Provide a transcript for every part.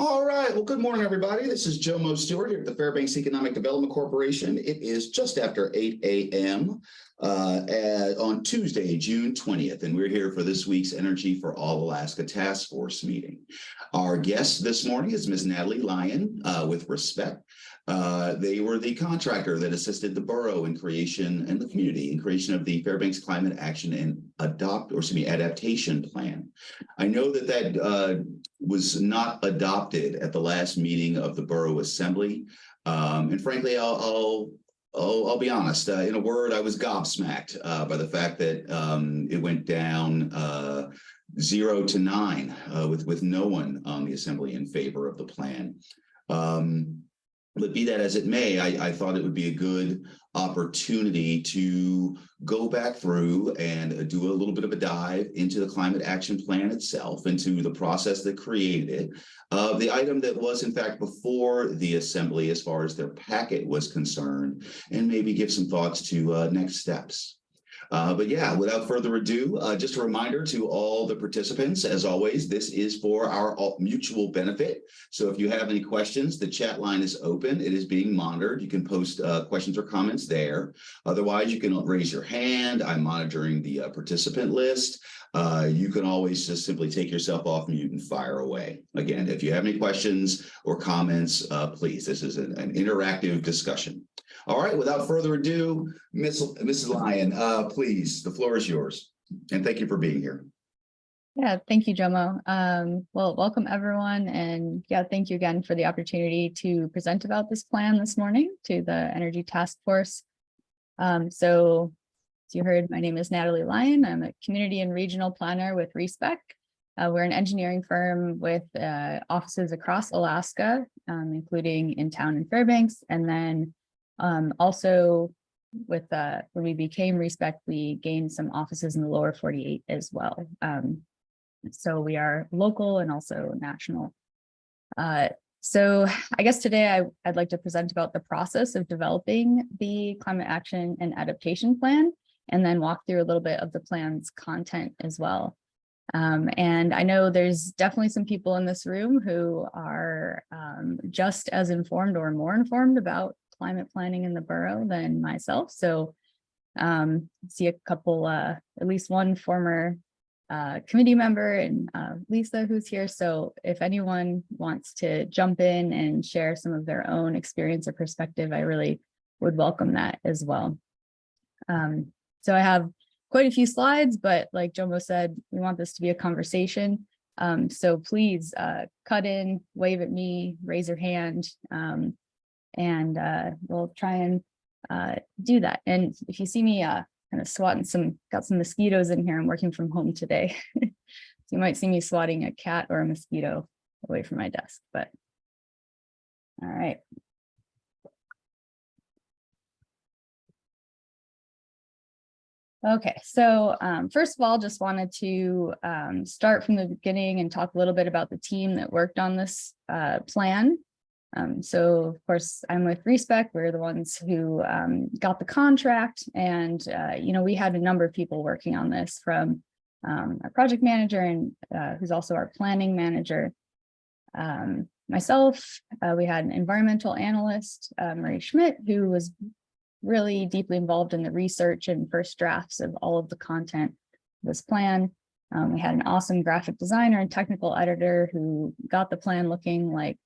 All right. Well, good morning, everybody. This is Jomo Stewart here at the Fairbanks Economic Development Corporation. It is just after 8 a.m. On Tuesday, June 20th, and we're here for this week's Energy for All Alaska Task Force meeting. Our guest this morning is Ms. Natalie Lyon with Respec. They were the contractor that assisted the borough in creation and the community in creation of the Fairbanks Climate Action and Adaptation Plan. I know that was not adopted at the last meeting of the Borough Assembly, and frankly, I'll be honest. In a word, I was gobsmacked by the fact that it went down 0-9 with no one on the Assembly in favor of the plan. But be that as it may, I thought it would be a good opportunity to go back through and do a little bit of a dive into the climate action plan itself, into the process that created it, the item that was in fact before the Assembly as far as their packet was concerned, and maybe give some thoughts to next steps. But yeah, without further ado, just a reminder to all the participants, as always, this is for our mutual benefit. So if you have any questions, the chat line is open. It is being monitored. You can post questions or comments there. Otherwise, you can raise your hand. I'm monitoring the participant list. You can always just simply take yourself off mute and fire away. Again, if you have any questions or comments, please, this is an interactive discussion. All right, without further ado, Mrs. Lyon, please, the floor is yours. And thank you for being here. Yeah, thank you, Jomo. Well, welcome everyone. And yeah, thank you again for the opportunity to present about this plan this morning to the Energy Task Force. So as you heard, my name is Natalie Lyon. I'm a community and regional planner with Respec. We're an engineering firm with offices across Alaska, including in town in Fairbanks, and then also with when we became Respec, we gained some offices in the lower 48 as well. So we are local and also national. So I guess today I'd like to present about the process of developing the climate action and adaptation plan, and then walk through a little bit of the plan's content as well. And I know there's definitely some people in this room who are just as informed or more informed about climate planning in the borough than myself. So see a couple, at least one former committee member, and Lisa, who's here. So if anyone wants to jump in and share some of their own experience or perspective, I really would welcome that as well. So I have quite a few slides, but like Jomo said, we want this to be a conversation. So please cut in, wave at me, raise your hand, and we'll try and do that. And if you see me kind of swatting got some mosquitoes in here. I'm working from home today. So you might see me swatting a cat or a mosquito away from my desk, but all right. Okay, so first of all, just wanted to start from the beginning and talk a little bit about the team that worked on this plan. So of course, I'm with Respec. We're the ones who got the contract, and you know, we had a number of people working on this, from our project manager and who's also our planning manager. Myself, we had an environmental analyst, Marie Schmidt, who was really deeply involved in the research and first drafts of all of the content of this plan. We had an awesome graphic designer and technical editor who got the plan looking like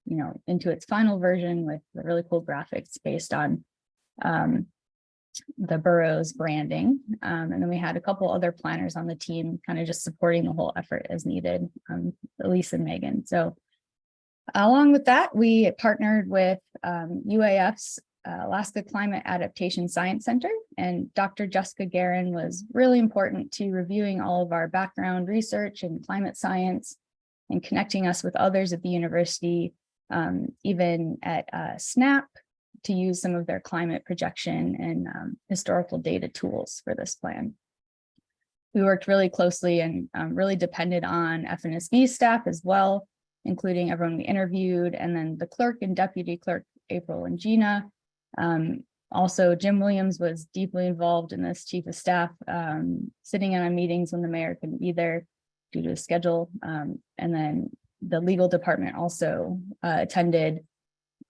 you know, into its final version with the really cool graphics based on the borough's branding. And then we had a couple other planners on the team kind of just supporting the whole effort as needed, Elise and Megan. So along with that, we partnered with UAF's Alaska Climate Adaptation Science Center, and Dr. Jessica Guerin was really important to reviewing all of our background research and climate science and connecting us with others at the university, even at SNAP, to use some of their climate projection and historical data tools for this plan. We worked really closely and really depended on FNSB staff as well, including everyone we interviewed, and then the clerk and deputy clerk, April and Gina. Also, Jim Williams was deeply involved in this, chief of staff, sitting in on meetings when the mayor couldn't be there due to the schedule. And then the legal department also attended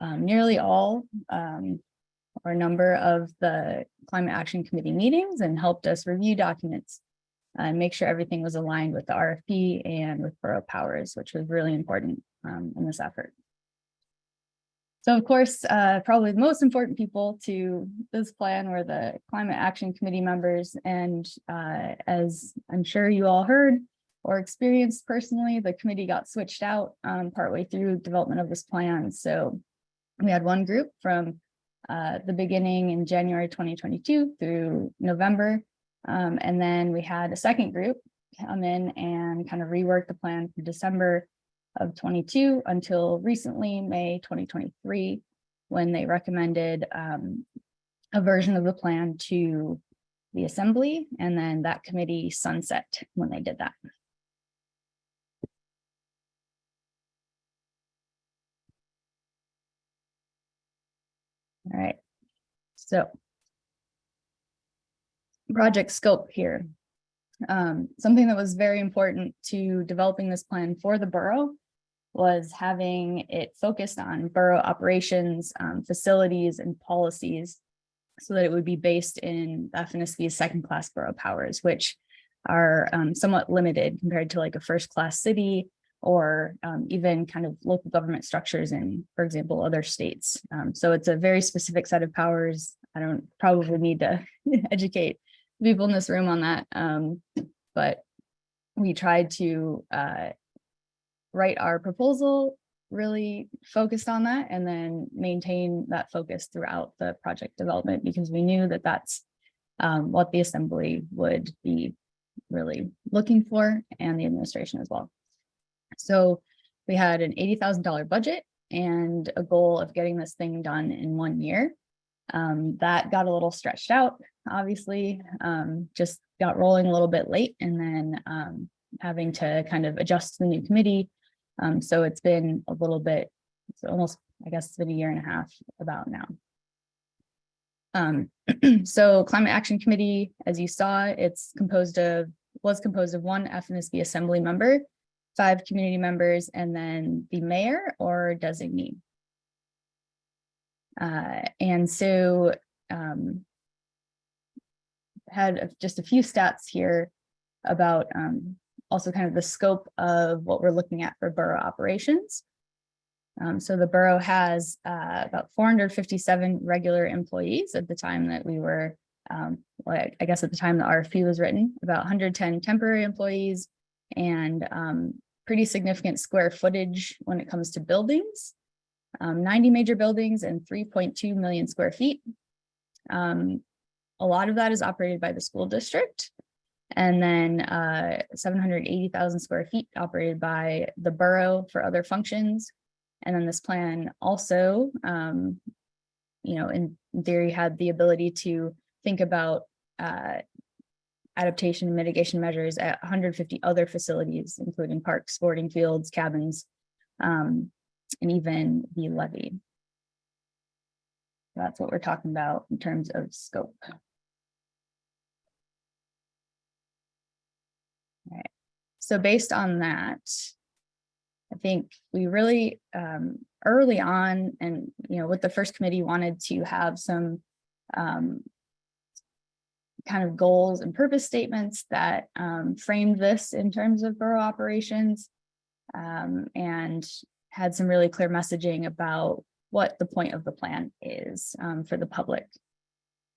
nearly all or a number of the Climate Action Committee meetings and helped us review documents and make sure everything was aligned with the RFP and with borough powers, which was really important in this effort. So of course, probably the most important people to this plan were the Climate Action Committee members. And as I'm sure you all heard or experienced personally, the committee got switched out partway through development of this plan. So we had one group from the beginning in January 2022 through November. And then we had a second group come in and kind of rework the plan from December of 22 until recently, May 2023, when they recommended a version of the plan to the assembly, and then that committee sunset when they did that. All right, so project scope here. Something that was very important to developing this plan for the borough was having it focused on borough operations, facilities, and policies, so that it would be based in FNSB's second-class borough powers, which are somewhat limited compared to like a first-class city or even kind of local government structures in, for example, other states. So it's a very specific set of powers. I don't probably need to educate people in this room on that, but we tried to write our proposal really focused on that and then maintain that focus throughout the project development, because we knew that that's what the assembly would be really looking for, and the administration as well. So we had an $80,000 budget and a goal of getting this thing done in 1 year. That got a little stretched out, obviously, just got rolling a little bit late, and then having to kind of adjust to the new committee. So it's been a little bit, it's almost, I guess it's been 1.5 years about now. So Climate Action Committee, as you saw, was composed of one FNSB assembly member, 5 community members, and then the mayor or designee. And so had just a few stats here about also kind of the scope of what we're looking at for borough operations. So the borough has about 457 regular employees at the time that we were, well, I guess at the time the RFP was written, about 110 temporary employees, and pretty significant square footage when it comes to buildings, 90 major buildings and 3.2 million square feet. A lot of that is operated by the school district, and then 780,000 square feet operated by the borough for other functions. And then this plan also, you know, in theory, had the ability to think about adaptation and mitigation measures at 150 other facilities, including parks, sporting fields, cabins, and even the levee. That's what we're talking about in terms of scope. All right. So based on that, I think we really early on, and with the first committee, wanted to have some kind of goals and purpose statements that framed this in terms of borough operations, and had some really clear messaging about what the point of the plan is for the public.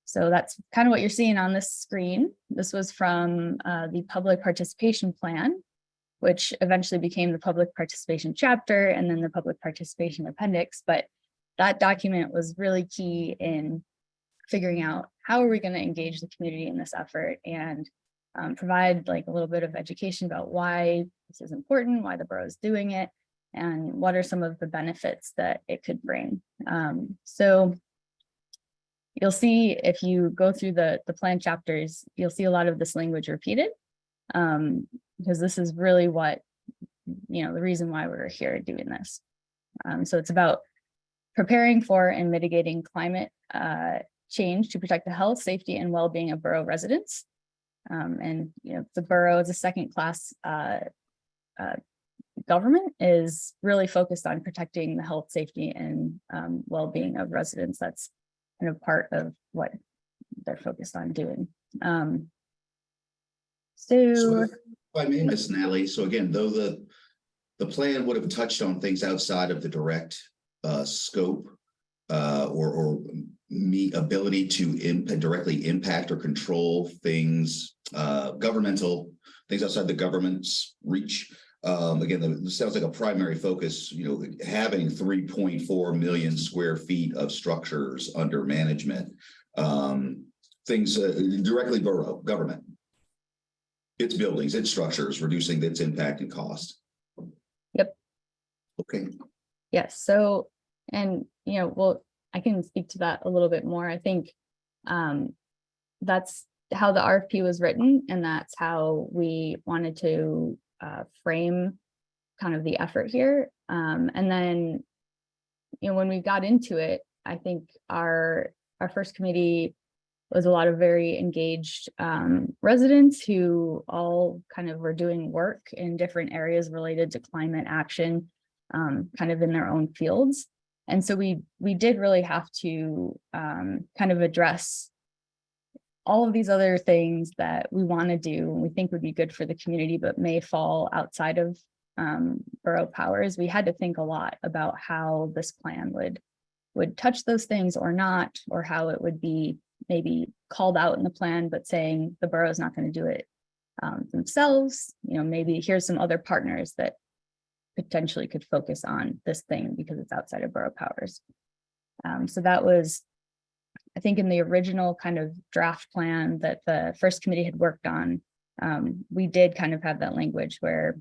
So that's kind of what you're seeing on this screen. This was from the public participation plan, which eventually became the public participation chapter and then the public participation appendix. But that document was really key in figuring out how are we going to engage the community in this effort, and provide like a little bit of education about why this is important, why the borough is doing it, and what are some of the benefits that it could bring. So you'll see if you go through the plan chapters, you'll see a lot of this language repeated, because this is really what, the reason why we're here doing this. So it's about preparing for and mitigating climate change to protect the health, safety, and well-being of borough residents. And the borough is a second-class government is really focused on protecting the health, safety, and well-being of residents. That's kind of part of what they're focused on doing. So if I may, Miss Natalie, so again, though the plan would have touched on things outside of the direct scope or ability to directly impact or control things, governmental things outside the government's reach. Again, this sounds like a primary focus, having 3.4 million square feet of structures under management, things directly borough government, its buildings, its structures, reducing its impact and cost. Yep. Okay. Yes. So, and, well, I can speak to that a little bit more. I think that's how the RFP was written, and that's how we wanted to frame kind of the effort here. And then, when we got into it, I think our first committee was a lot of very engaged residents who all kind of were doing work in different areas related to climate action, kind of in their own fields. And so we did really have to kind of address all of these other things that we want to do and we think would be good for the community, but may fall outside of borough powers. We had to think a lot about how this plan would touch those things or not, or how it would be maybe called out in the plan, but saying the borough is not going to do it themselves. Maybe here's some other partners that potentially could focus on this thing because it's outside of borough powers. So that was, I think, in the original kind of draft plan that the first committee had worked on, we did kind of have that language where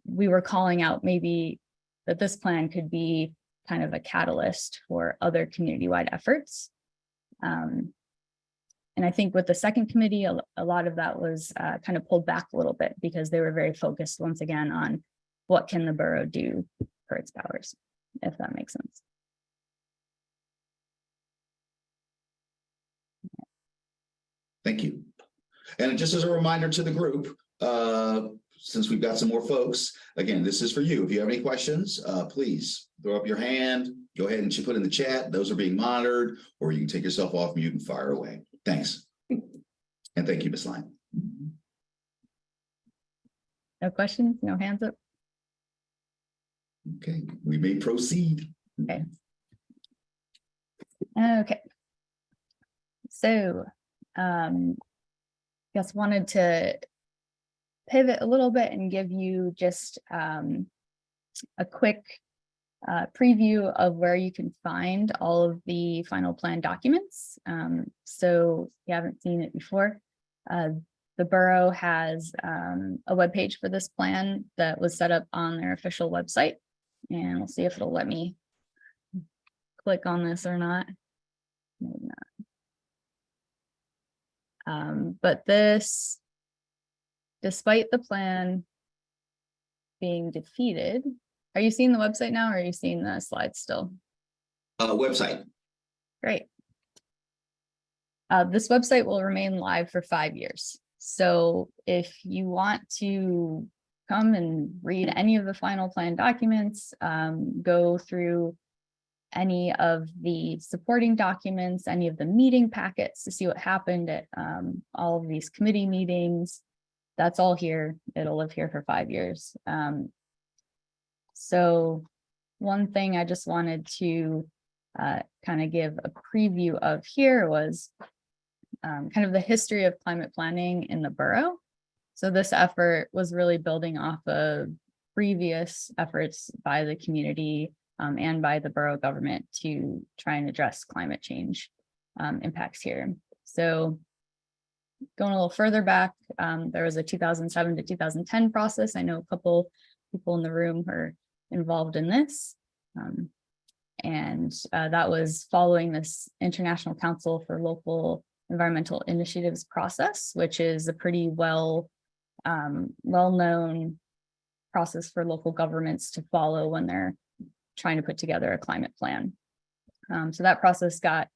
we were calling out maybe that this plan could be kind of a catalyst for other community-wide efforts. And I think with the second committee, a lot of that was kind of pulled back a little bit because they were very focused once again on what can the borough do for its powers, if that makes sense. Thank you. And just as a reminder to the group, since we've got some more folks, again, this is for you. If you have any questions, please throw up your hand, go ahead and put in the chat. Those are being monitored, or you can take yourself off mute and fire away. Thanks. And thank you, Ms. Lyon. No questions, no hands up. Okay, we may proceed. Okay. Okay. So, just wanted to pivot a little bit and give you just a quick preview of where you can find all of the final plan documents. So if you haven't seen it before, the borough has a webpage for this plan that was set up on their official website, and we'll see if it'll let me click on this or not. Maybe not. But this, despite the plan being defeated, are you seeing the website now, or are you seeing the slides still? Website. Great. This website will remain live for 5 years. So if you want to come and read any of the final plan documents, go through any of the supporting documents, any of the meeting packets to see what happened at all of these committee meetings, that's all here. It'll live here for 5 years. So one thing I just wanted to kind of give a preview of here was kind of the history of climate planning in the borough. So this effort was really building off of previous efforts by the community and by the borough government to try and address climate change impacts here. So going a little further back, there was a 2007 to 2010 process. I know a couple people in the room were involved in this. And that was following this International Council for Local Environmental Initiatives process, which is a pretty well-known process for local governments to follow when they're trying to put together a climate plan. So that process got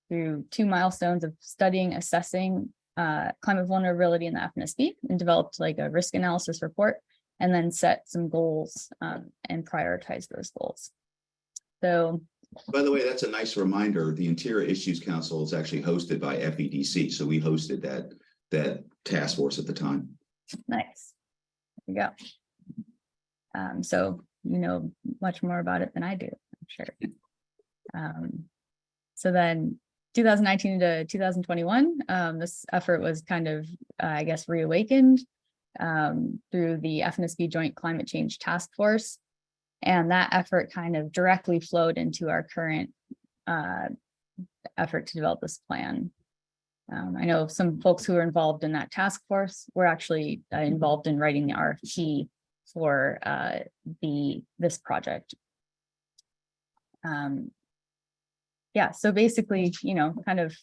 through 2 milestones of studying, assessing climate vulnerability in the FNSB and developed like a risk analysis report, and then set some goals and prioritize those goals. So, by the way, that's a nice reminder. The Interior Issues Council is actually hosted by FEDC. So we hosted that task force at the time. nice. There you go. So you know much more about it than I do, I'm sure. So then 2019 to 2021, this effort was kind of, I guess, reawakened through the FNSB Joint Climate Change Task Force. And that effort kind of directly flowed into our current effort to develop this plan. I know some folks who were involved in that task force were actually involved in writing the RFP for this project. Yeah, so basically, you know, kind of,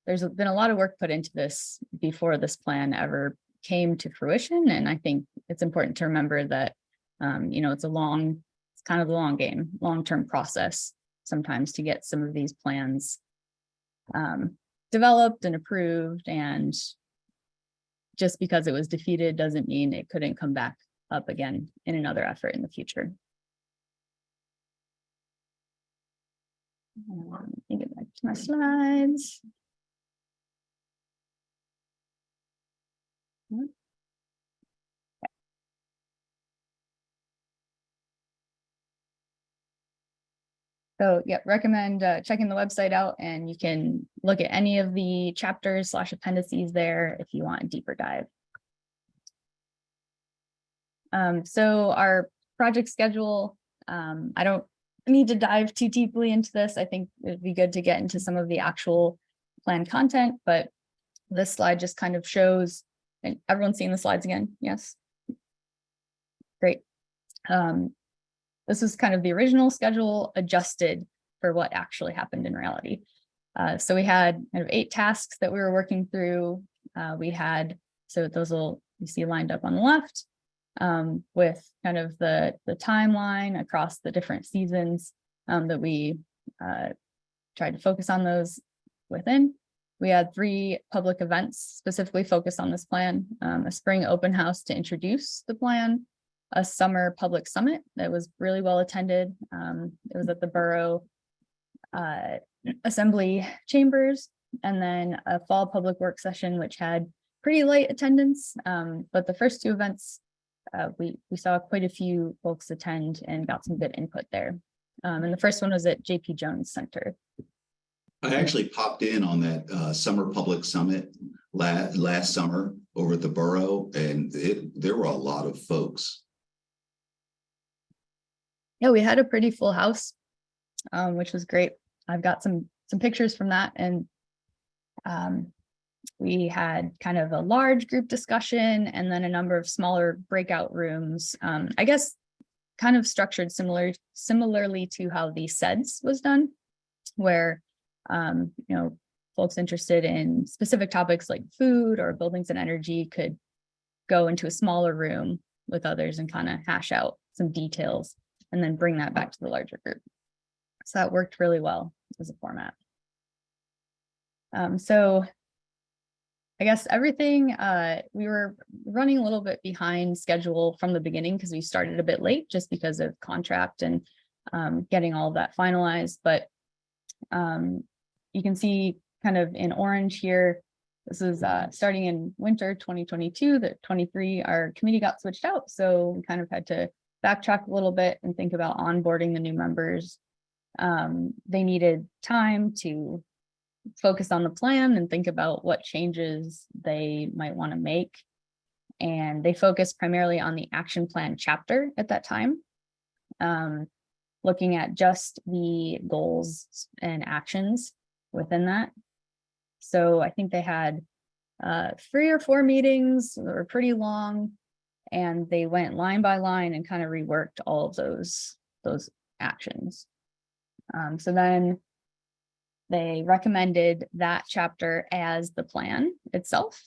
there's been a lot of work put into this before this plan ever came to fruition. And I think it's important to remember that, you know, it's kind of a long game, long-term process sometimes to get some of these plans developed and approved. And just because it was defeated doesn't mean it couldn't come back up again in another effort in the future. Let me get back to my slides. So yeah, recommend checking the website out, and you can look at any of the chapters / appendices there if you want a deeper dive. So our project schedule, I don't need to dive too deeply into this. I think it'd be good to get into some of the actual plan content, but this slide just kind of shows, and everyone's seeing the slides again? Yes. Great. This is kind of the original schedule adjusted for what actually happened in reality. So we had kind of 8 tasks that we were working through. So those you see lined up on the left, with kind of the timeline across the different seasons that we tried to focus on those within. We had 3 public events specifically focused on this plan, a spring open house to introduce the plan, a summer public summit that was really well attended. It was at the Borough Assembly Chambers, and then a fall public work session, which had pretty light attendance. But the first 2 events, we saw quite a few folks attend and got some good input there. And the first one was at JP Jones Center. I actually popped in on that summer public summit last summer over at the Borough, and there were a lot of folks. Yeah, we had a pretty full house, which was great. I've got some pictures from that, and we had kind of a large group discussion and then a number of smaller breakout rooms. I guess kind of structured similarly to how the SEDS was done, where you know, folks interested in specific topics like food or buildings and energy could go into a smaller room with others and kind of hash out some details and then bring that back to the larger group. So that worked really well as a format. So I guess everything, we were running a little bit behind schedule from the beginning because we started a bit late just because of contract and getting all of that finalized. But you can see kind of in orange here, this is starting in winter 2022, that 23, our committee got switched out. So we kind of had to backtrack a little bit and think about onboarding the new members. They needed time to focus on the plan and think about what changes they might want to make. And they focused primarily on the action plan chapter at that time, looking at just the goals and actions within that. So I think they had 3 or 4 meetings that were pretty long, and they went line by line and kind of reworked all of those actions. So then they recommended that chapter as the plan itself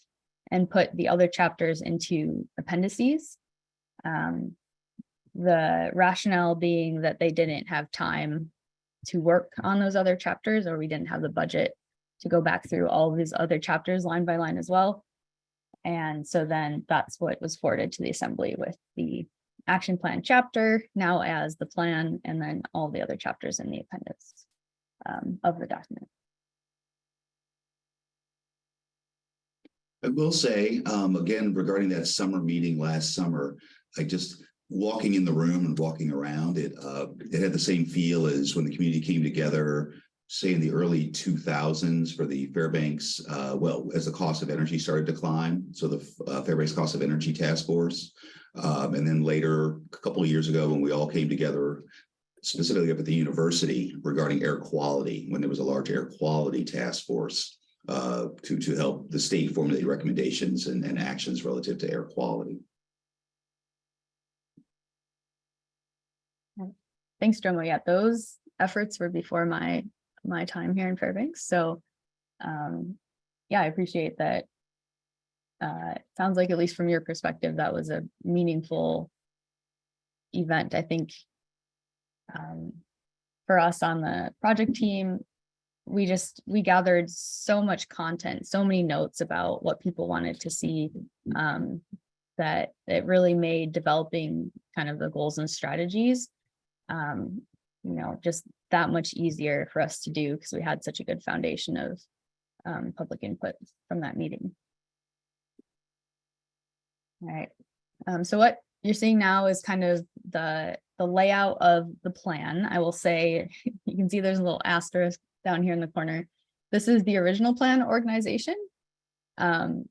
and put the other chapters into appendices. The rationale being that they didn't have time to work on those other chapters, or we didn't have the budget to go back through all of these other chapters line by line as well. And so then that's what was forwarded to the assembly with the action plan chapter now as the plan, and then all the other chapters in the appendix of the document. I will say, again, regarding that summer meeting last summer, I just walking in the room and walking around it, it had the same feel as when the community came together, say in the early 2000s for the Fairbanks, well, as the cost of energy started to climb. So the Fairbanks Cost of Energy Task Force. And then later, a couple of years ago, when we all came together, specifically up at the university regarding air quality, when there was a large air quality task force to help the state formulate recommendations and actions relative to air quality. Thanks, Jomo. Yeah, those efforts were before my time here in Fairbanks. So yeah, I appreciate that. It sounds like, at least from your perspective, that was a meaningful event. I think for us on the project team, we gathered so much content, so many notes about what people wanted to see, that it really made developing kind of the goals and strategies, just that much easier for us to do, because we had such a good foundation of public input from that meeting. All right. So what you're seeing now is kind of the layout of the plan. I will say, you can see there's a little asterisk down here in the corner. This is the original plan organization.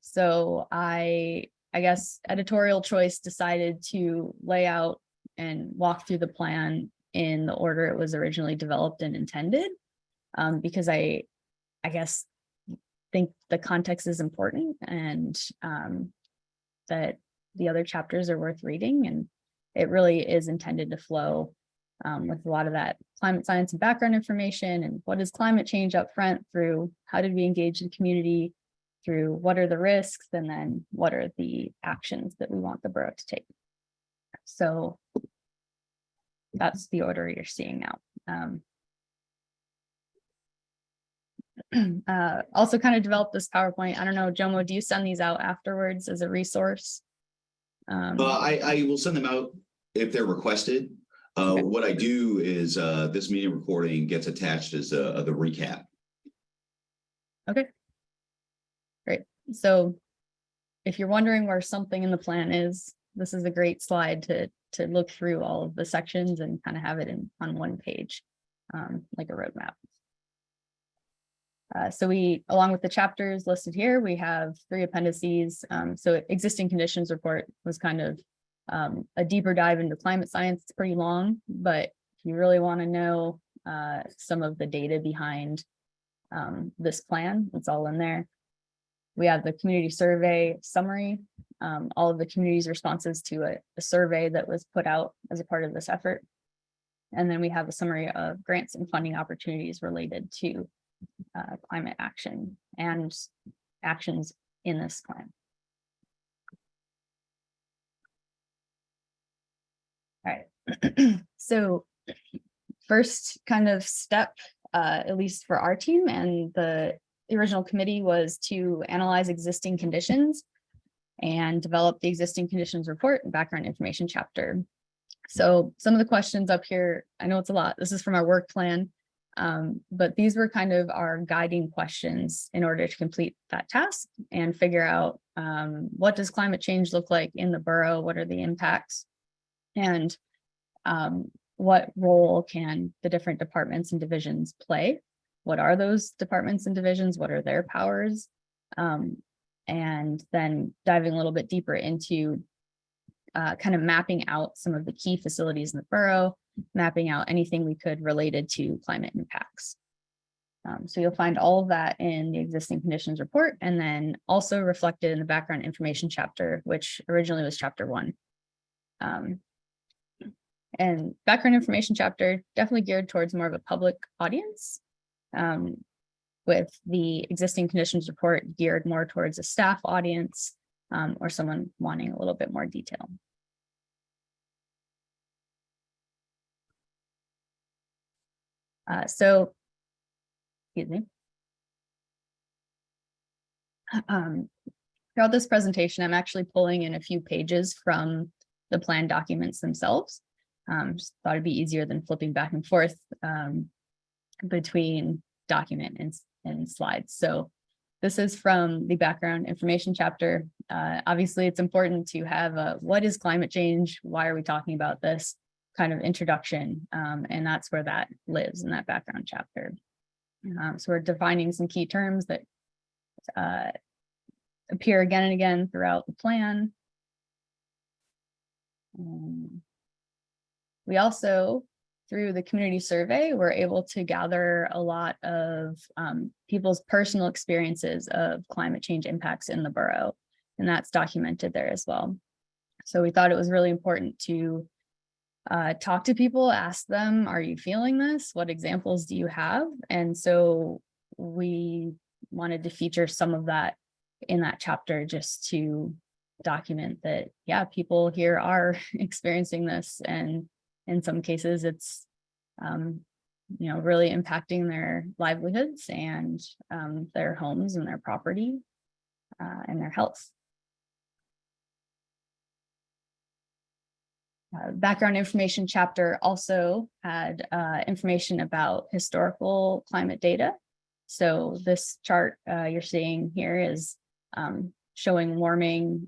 So I guess editorial choice decided to lay out and walk through the plan in the order it was originally developed and intended, because I guess think the context is important, and that the other chapters are worth reading, and it really is intended to flow with a lot of that climate science and background information, and what is climate change up front, through how did we engage the community, through what are the risks, and then what are the actions that we want the borough to take. So that's the order you're seeing now. Also kind of developed this PowerPoint. I don't know, Jomo, do you send these out afterwards as a resource? I will send them out if they're requested. Okay. What I do is this meeting recording gets attached as the recap. Okay, great. So if you're wondering where something in the plan is, this is a great slide to look through all of the sections and kind of have it on one page, like a roadmap. So we, along with the chapters listed here, we have 3 appendices. So existing conditions report was kind of a deeper dive into climate science. It's pretty long, but if you really want to know some of the data behind this plan, it's all in there. We have the community survey summary, all of the community's responses to a survey that was put out as a part of this effort. And then we have a summary of grants and funding opportunities related to climate action and actions in this plan. All right. So first kind of step, at least for our team and the original committee, was to analyze existing conditions and develop the existing conditions report and background information chapter. So some of the questions up here, I know it's a lot. This is from our work plan. But these were kind of our guiding questions in order to complete that task and figure out what does climate change look like in the borough, what are the impacts, and what role can the different departments and divisions play? What are those departments and divisions? What are their powers? And then diving a little bit deeper into kind of mapping out some of the key facilities in the borough, mapping out anything we could related to climate impacts. So you'll find all of that in the existing conditions report, and then also reflected in the background information chapter, which originally was chapter 1. And background information chapter definitely geared towards more of a public audience, with the existing conditions report geared more towards a staff audience, or someone wanting a little bit more detail. So, excuse me. Throughout this presentation, I'm actually pulling in a few pages from the plan documents themselves. Just thought it'd be easier than flipping back and forth between document and slides. So this is from the background information chapter. Obviously, it's important to have a what is climate change? Why are we talking about this? Kind of introduction. And that's where that lives in that background chapter. So we're defining some key terms that appear again and again throughout the plan. We also, through the community survey, were able to gather a lot of people's personal experiences of climate change impacts in the borough, and that's documented there as well. So we thought it was really important to talk to people, ask them, are you feeling this? What examples do you have? And so we wanted to feature some of that in that chapter just to document that, yeah, people here are experiencing this, and in some cases it's really impacting their livelihoods and their homes and their property and their health. Background information chapter also had information about historical climate data. So this chart you're seeing here is showing warming,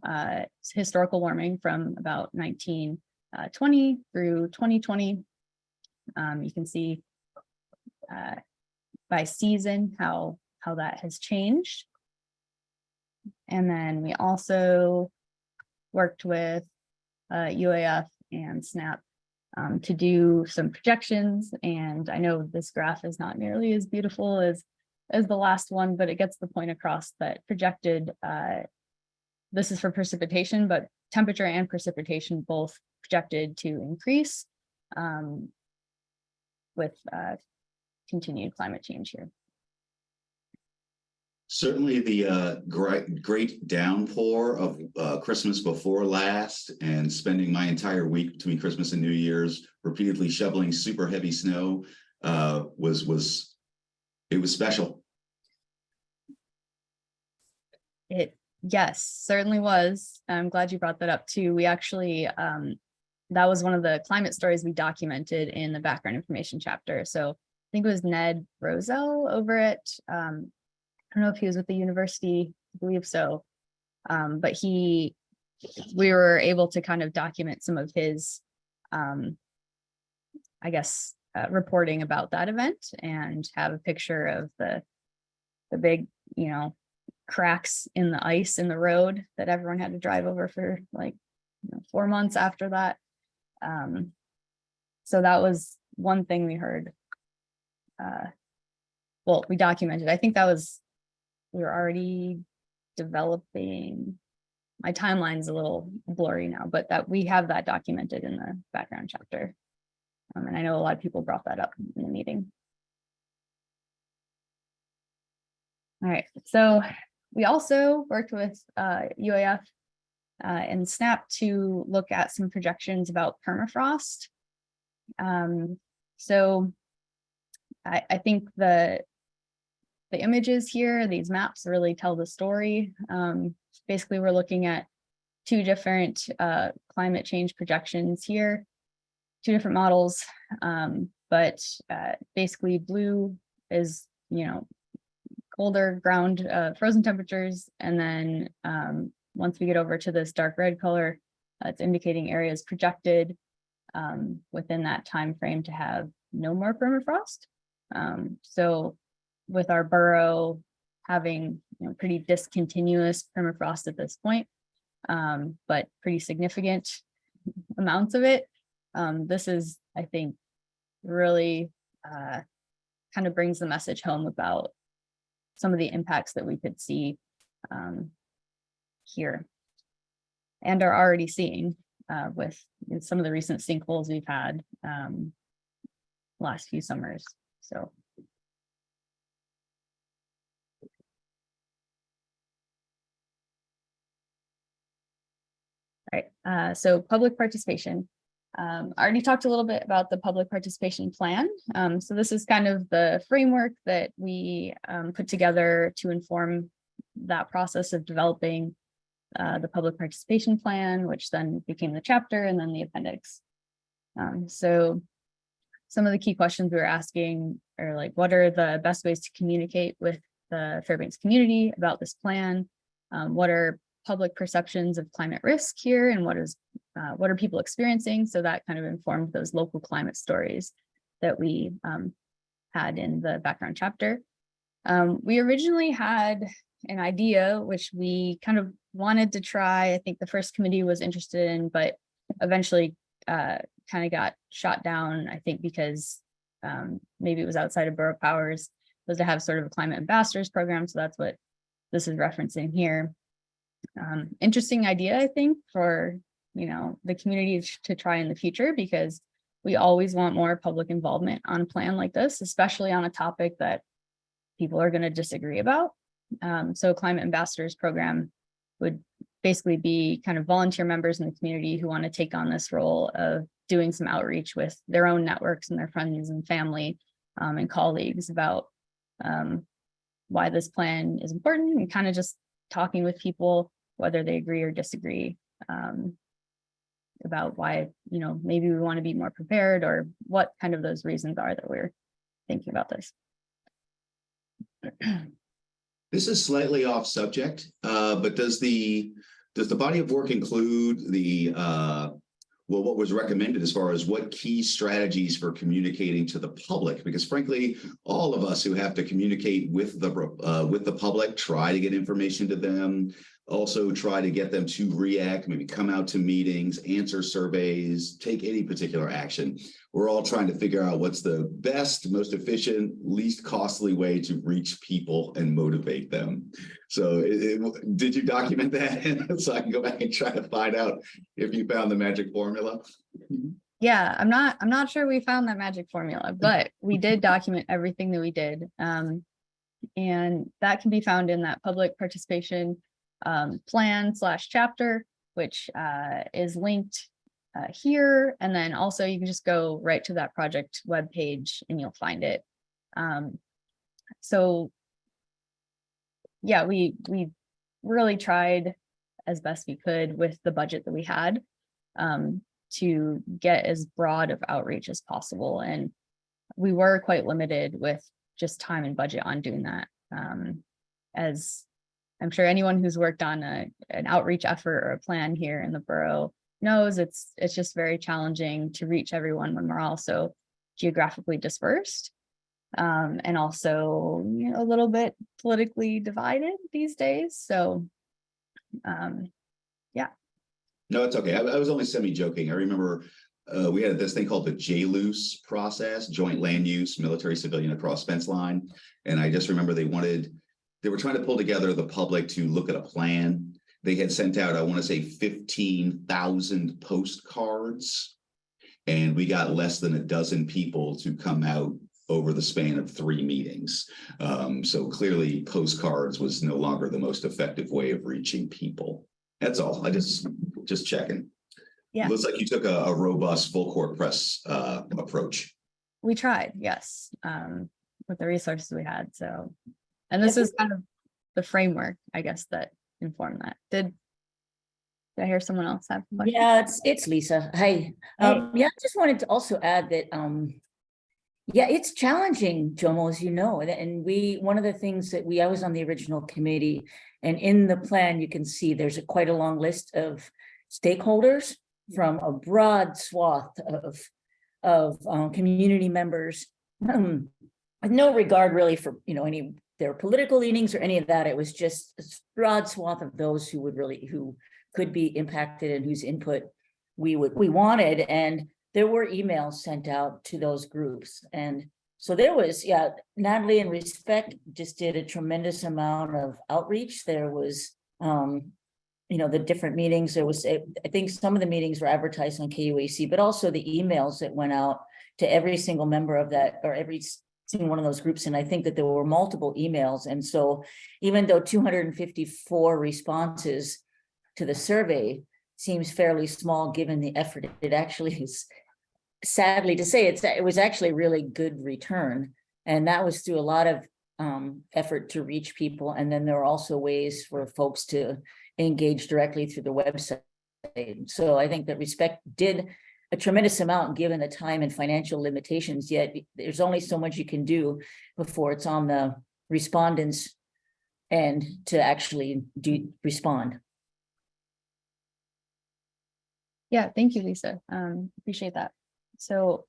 historical warming from about 1920 through 2020. You can see by season how that has changed. And then we also worked with UAF and SNAP to do some projections. And I know this graph is not nearly as beautiful as the last one, but it gets the point across that projected, this is for precipitation, but temperature and precipitation both projected to increase with continued climate change here. Certainly the great downpour of Christmas before last, and spending my entire week between Christmas and New Year's repeatedly shoveling super heavy snow was special. Yes, certainly was. I'm glad you brought that up too. We actually, that was one of the climate stories we documented in the background information chapter. So I think it was Ned Roselle over at, I don't know if he was with the university, I believe so. But we were able to kind of document some of his, I guess, reporting about that event, and have a picture of the big, cracks in the ice in the road that everyone had to drive over for like 4 months after that. So that was one thing we heard. Well, we documented. I think that was, we were already developing. My timeline's a little blurry now, but that we have that documented in the background chapter. And I know a lot of people brought that up in the meeting. All right, so we also worked with UAF and SNAP to look at some projections about permafrost. So I think the images here, these maps really tell the story. Basically, we're looking at two different climate change projections here, two different models, but basically blue is, colder ground frozen temperatures. And then once we get over to this dark red color, it's indicating areas projected within that time frame to have no more permafrost. So with our borough having pretty discontinuous permafrost at this point, but pretty significant amounts of it, this is, I think, really kind of brings the message home about some of the impacts that we could see here and are already seeing with some of the recent sinkholes we've had last few summers. So. All right, so public participation. I already talked a little bit about the public participation plan. So this is kind of the framework that we put together to inform that process of developing the public participation plan, which then became the chapter and then the appendix. So some of the key questions we were asking are like, what are the best ways to communicate with the Fairbanks community about this plan? What are public perceptions of climate risk here, and what are people experiencing? So that kind of informed those local climate stories that we had in the background chapter. We originally had an idea which we kind of wanted to try. I think the first committee was interested in, but eventually kind of got shot down, I think because maybe it was outside of borough powers, was to have sort of a climate ambassadors program. So that's what this is referencing here. Interesting idea, I think, for the community to try in the future, because we always want more public involvement on a plan like this, especially on a topic that people are going to disagree about. So climate ambassadors program would basically be kind of volunteer members in the community who want to take on this role of doing some outreach with their own networks and their friends and family and colleagues about why this plan is important, and kind of just talking with people, whether they agree or disagree, about why, maybe we want to be more prepared, or what kind of those reasons are that we're thinking about this. This is slightly off subject, but does the body of work include the what was recommended as far as what key strategies for communicating to the public? Because frankly, all of us who have to communicate with the public try to get information to them, also try to get them to react, maybe come out to meetings, answer surveys, take any particular action. We're all trying to figure out what's the best, most efficient, least costly way to reach people and motivate them. So did you document that? So I can go back and try to find out if you found the magic formula? Yeah, I'm not sure we found that magic formula, but we did document everything that we did. And that can be found in that public participation plan / chapter, which is linked here. And then also you can just go right to that project webpage and you'll find it. So yeah, we really tried as best we could with the budget that we had to get as broad of outreach as possible. And we were quite limited with just time and budget on doing that. As I'm sure anyone who's worked on an outreach effort or a plan here in the borough knows, it's just very challenging to reach everyone when we're also geographically dispersed, and also a little bit politically divided these days. So yeah. No, it's okay. I was only semi-joking. I remember we had this thing called the JLUCE process, Joint Land Use, Military Civilian Across Fence Line. And I just remember they were trying to pull together the public to look at a plan. They had sent out, I want to say 15,000 postcards, and we got less than a dozen people to come out over the span of 3 meetings. So clearly postcards was no longer the most effective way of reaching people. That's all. I just checking. Yeah. It looks like you took a robust full court press approach. We tried, yes, with the resources we had. So, and this is kind of the framework, I guess, that informed that. Did I hear someone else have a question? Yeah, it's Lisa. Hey. Yeah, I just wanted to also add that yeah, it's challenging, Jomo, as you know, and one of the things that I was on the original committee, and in the plan you can see there's quite a long list of stakeholders from a broad swath of community members, with no regard really for any their political leanings or any of that. It was just a broad swath of those who could be impacted and whose input we wanted. And there were emails sent out to those groups. And so there was, yeah, Natalie in Respec just did a tremendous amount of outreach. There was, the different meetings. There was, I think some of the meetings were advertised on KUAC, but also the emails that went out to every single member of that, or every single one of those groups. And I think that there were multiple emails. And so even though 254 responses to the survey seems fairly small, given the effort, it actually is, sadly to say, it was actually really good return. And that was through a lot of effort to reach people. And then there are also ways for folks to engage directly through the website. So I think that Respec did a tremendous amount given the time and financial limitations, yet there's only so much you can do before it's on the respondents and to actually respond. Yeah, thank you, Lisa. Appreciate that. So,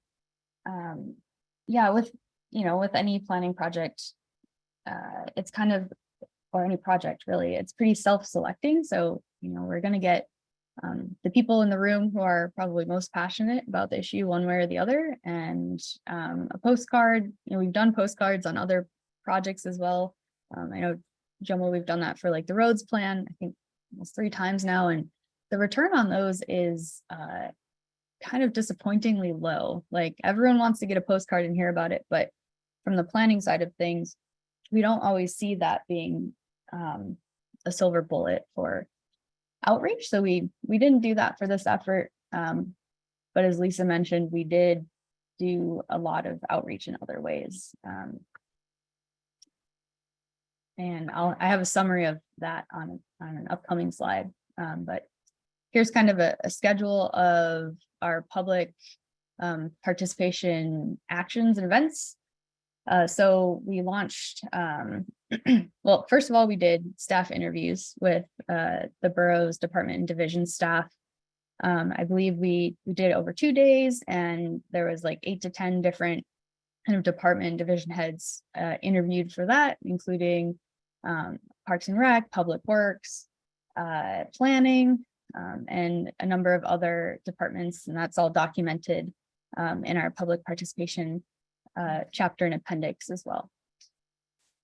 yeah, with any planning project, it's kind of, or any project really, it's pretty self-selecting. So, we're going to get the people in the room who are probably most passionate about the issue one way or the other, and a postcard. We've done postcards on other projects as well. I know, Jomo, we've done that for like the roads plan, I think almost 3 times now, and the return on those is kind of disappointingly low. Like, everyone wants to get a postcard and hear about it, but from the planning side of things, we don't always see that being a silver bullet for outreach. So we didn't do that for this effort. But as Lisa mentioned, we did do a lot of outreach in other ways. And I have a summary of that on an upcoming slide. But here's kind of a schedule of our public participation actions and events. So we launched, well, first of all, we did staff interviews with the borough's department and division staff. I believe we did it over 2 days, and there was like 8 to 10 different kind of department and division heads interviewed for that, including Parks and Rec, Public Works, planning, and a number of other departments, and that's all documented in our public participation chapter and appendix as well.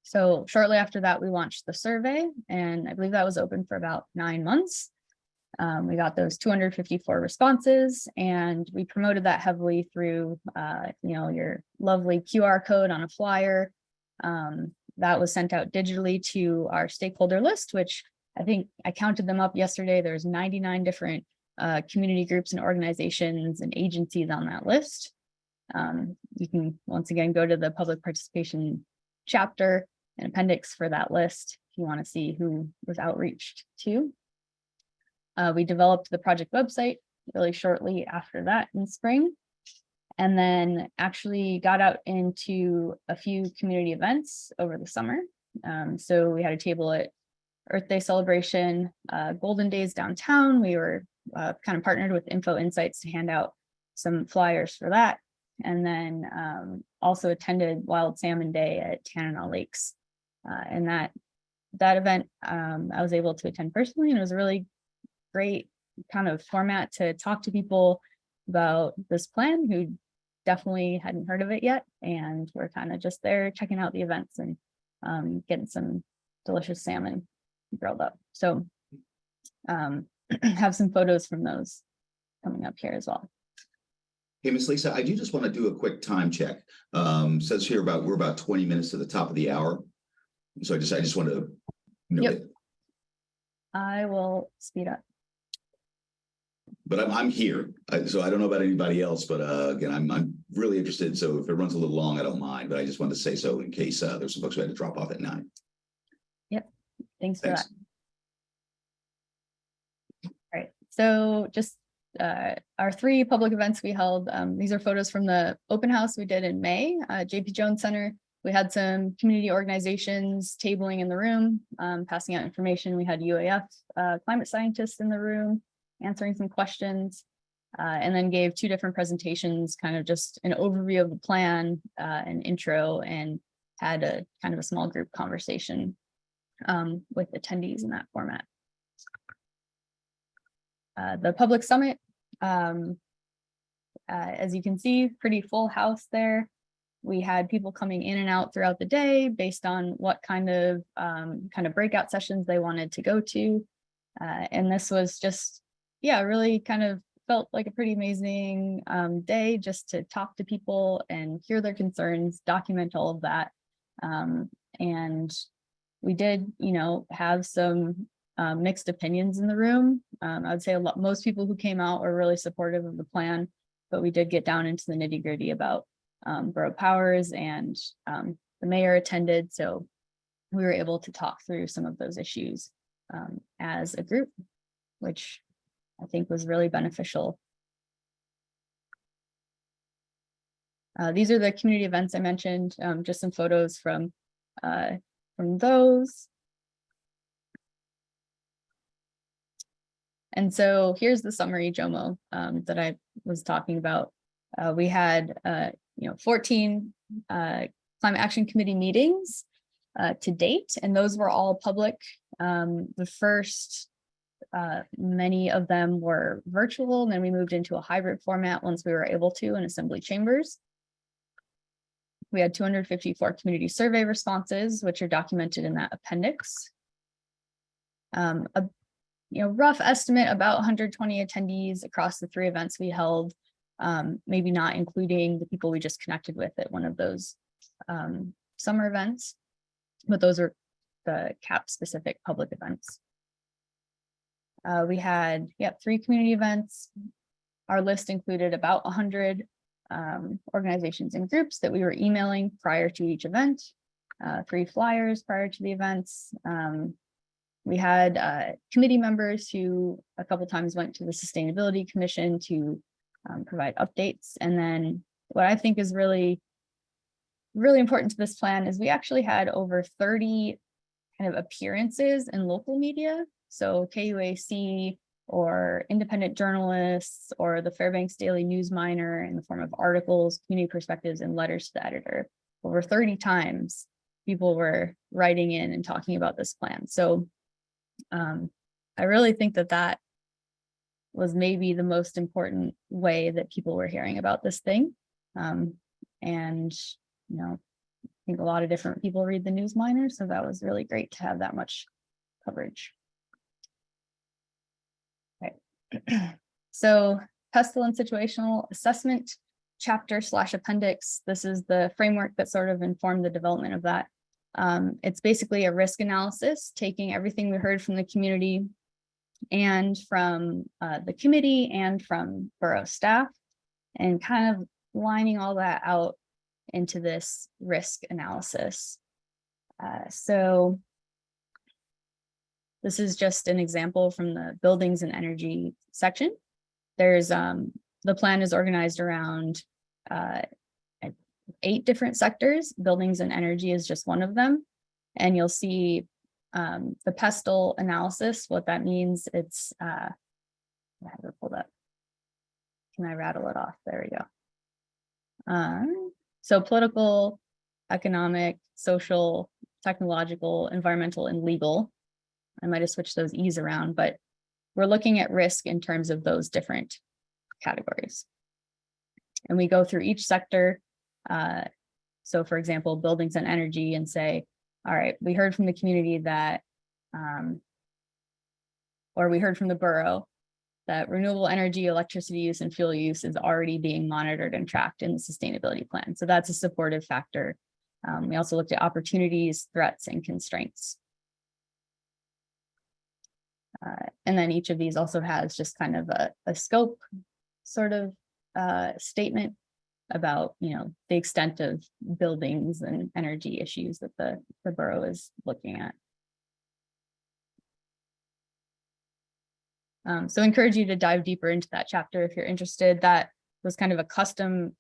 So shortly after that, we launched the survey, and I believe that was open for about 9 months. We got those 254 responses, and we promoted that heavily through, your lovely QR code on a flyer. That was sent out digitally to our stakeholder list, which I think I counted them up yesterday. There's 99 different community groups and organizations and agencies on that list. You can once again go to the public participation chapter and appendix for that list if you want to see who was outreached to. We developed the project website really shortly after that in spring, and then actually got out into a few community events over the summer. So we had a table at Earth Day celebration, Golden Days downtown. We were kind of partnered with Info Insights to hand out some flyers for that. And then also attended Wild Salmon Day at Tanana Lakes. And that event I was able to attend personally, and it was a really great kind of format to talk to people about this plan who definitely hadn't heard of it yet. And we're kind of just there checking out the events and getting some delicious salmon grilled up. So have some photos from those coming up here as well. Hey, Miss Lisa, I do just want to do a quick time check. Says here we're about 20 minutes to the top of the hour. So I just want to note it. I will speed up. But I'm here, so I don't know about anybody else. But again, I'm really interested. So if it runs a little long, I don't mind. But I just wanted to say so in case there's some folks who had to drop off at 9. Yep. Thanks for that. All right. So just our 3 public events we held. These are photos from the open house we did in May, JP Jones Center. We had some community organizations tabling in the room, passing out information. We had UAF climate scientists in the room answering some questions, and then gave 2 different presentations, kind of just an overview of the plan, an intro, and had a kind of a small group conversation with attendees in that format. The public summit, as you can see, pretty full house there. We had people coming in and out throughout the day based on what kind of breakout sessions they wanted to go to. And this was just, really kind of felt like a pretty amazing day just to talk to people and hear their concerns, document all of that. And we did, have some mixed opinions in the room. I would say most people who came out were really supportive of the plan, but we did get down into the nitty-gritty about borough powers and the mayor attended, so we were able to talk through some of those issues as a group, which I think was really beneficial. These are the community events I mentioned, just some photos from those. And so here's the summary, Jomo, that I was talking about. We had 14 climate action committee meetings to date, and those were all public. The first, many of them were virtual, and then we moved into a hybrid format once we were able to in assembly chambers. We had 254 community survey responses, which are documented in that appendix. Rough estimate, about 120 attendees across the 3 events we held, maybe not including the people we just connected with at one of those summer events, but those are the CAAP specific public events. We had 3 community events. Our list included about 100 organizations and groups that we were emailing prior to each event, 3 flyers prior to the events. We had committee members who a couple times went to the Sustainability Commission to provide updates. And then what I think is really, really important to this plan is we actually had over 30 kind of appearances in local media. So KUAC or independent journalists or the Fairbanks Daily News Miner in the form of articles, community perspectives, and letters to the editor. Over 30 times people were writing in and talking about this plan. So I really think that was maybe the most important way that people were hearing about this thing. And, I think a lot of different people read the News Miner, so that was really great to have that much coverage. Okay. So pestle and situational assessment chapter / appendix. This is the framework that sort of informed the development of that. It's basically a risk analysis, taking everything we heard from the community and from the committee and from borough staff and kind of lining all that out into this risk analysis. So this is just an example from the buildings and energy section. There's the plan is organized around 8 different sectors. Buildings and energy is just one of them. And you'll see the pestle analysis. What that means, it's, I have it pulled up. Can I rattle it off? There we go. So political, economic, social, technological, environmental, and legal. I might have switched those E's around, but we're looking at risk in terms of those different categories. And we go through each sector. So for example, buildings and energy, and say, all right, we heard from the community that, or we heard from the borough that renewable energy, electricity use, and fuel use is already being monitored and tracked in the sustainability plan. So that's a supportive factor. We also looked at opportunities, threats, and constraints. And then each of these also has just kind of a scope sort of statement about, the extent of buildings and energy issues that the borough is looking at. So I encourage you to dive deeper into that chapter if you're interested. That was kind of a custom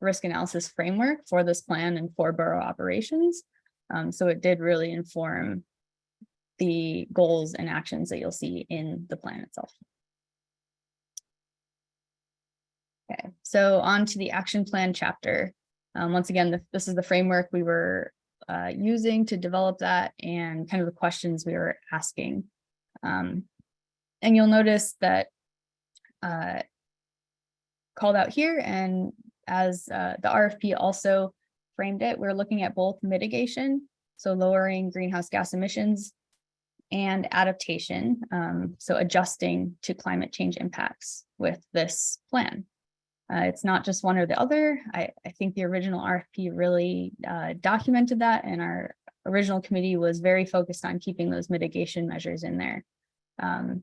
risk analysis framework for this plan and for borough operations. So it did really inform the goals and actions that you'll see in the plan itself. Okay, so on to the action plan chapter. Once again, this is the framework we were using to develop that and kind of the questions we were asking. And you'll notice that called out here, and as the RFP also framed it, we're looking at both mitigation, so lowering greenhouse gas emissions, and adaptation, so adjusting to climate change impacts with this plan. It's not just one or the other. I think the original RFP really documented that, and our original committee was very focused on keeping those mitigation measures in there. All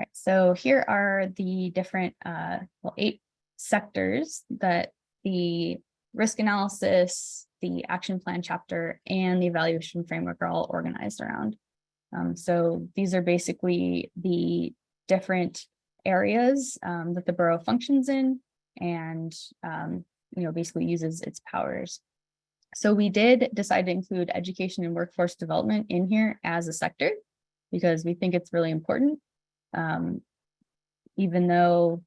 right, so here are the different 8 sectors that the risk analysis, the action plan chapter, and the evaluation framework are all organized around. So these are basically the different areas that the borough functions in and, basically uses its powers. So we did decide to include education and workforce development in here as a sector because we think it's really important. Even though,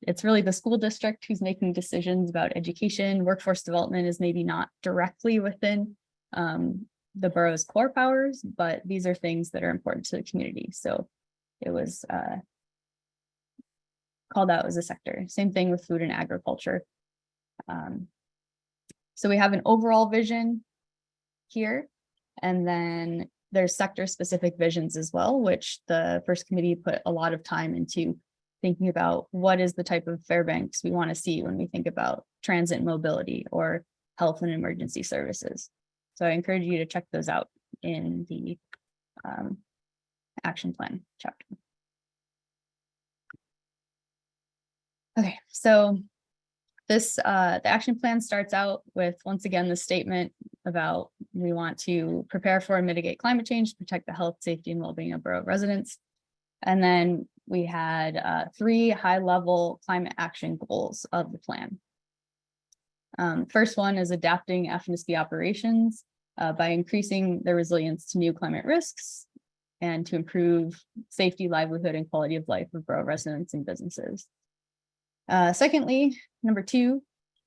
it's really the school district who's making decisions about education, workforce development is maybe not directly within the borough's core powers, but these are things that are important to the community. So it was called out as a sector. Same thing with food and agriculture. So we have an overall vision here, and then there's sector specific visions as well, which the first committee put a lot of time into thinking about what is the type of Fairbanks we want to see when we think about transit and mobility or health and emergency services. So I encourage you to check those out in the action plan chapter. Okay, so this the action plan starts out with, once again, the statement about we want to prepare for and mitigate climate change, protect the health, safety, and well-being of borough residents. And then we had 3 high-level climate action goals of the plan. First one is adapting FNSP operations by increasing their resilience to new climate risks and to improve safety, livelihood, and quality of life of borough residents and businesses. Secondly, number 2,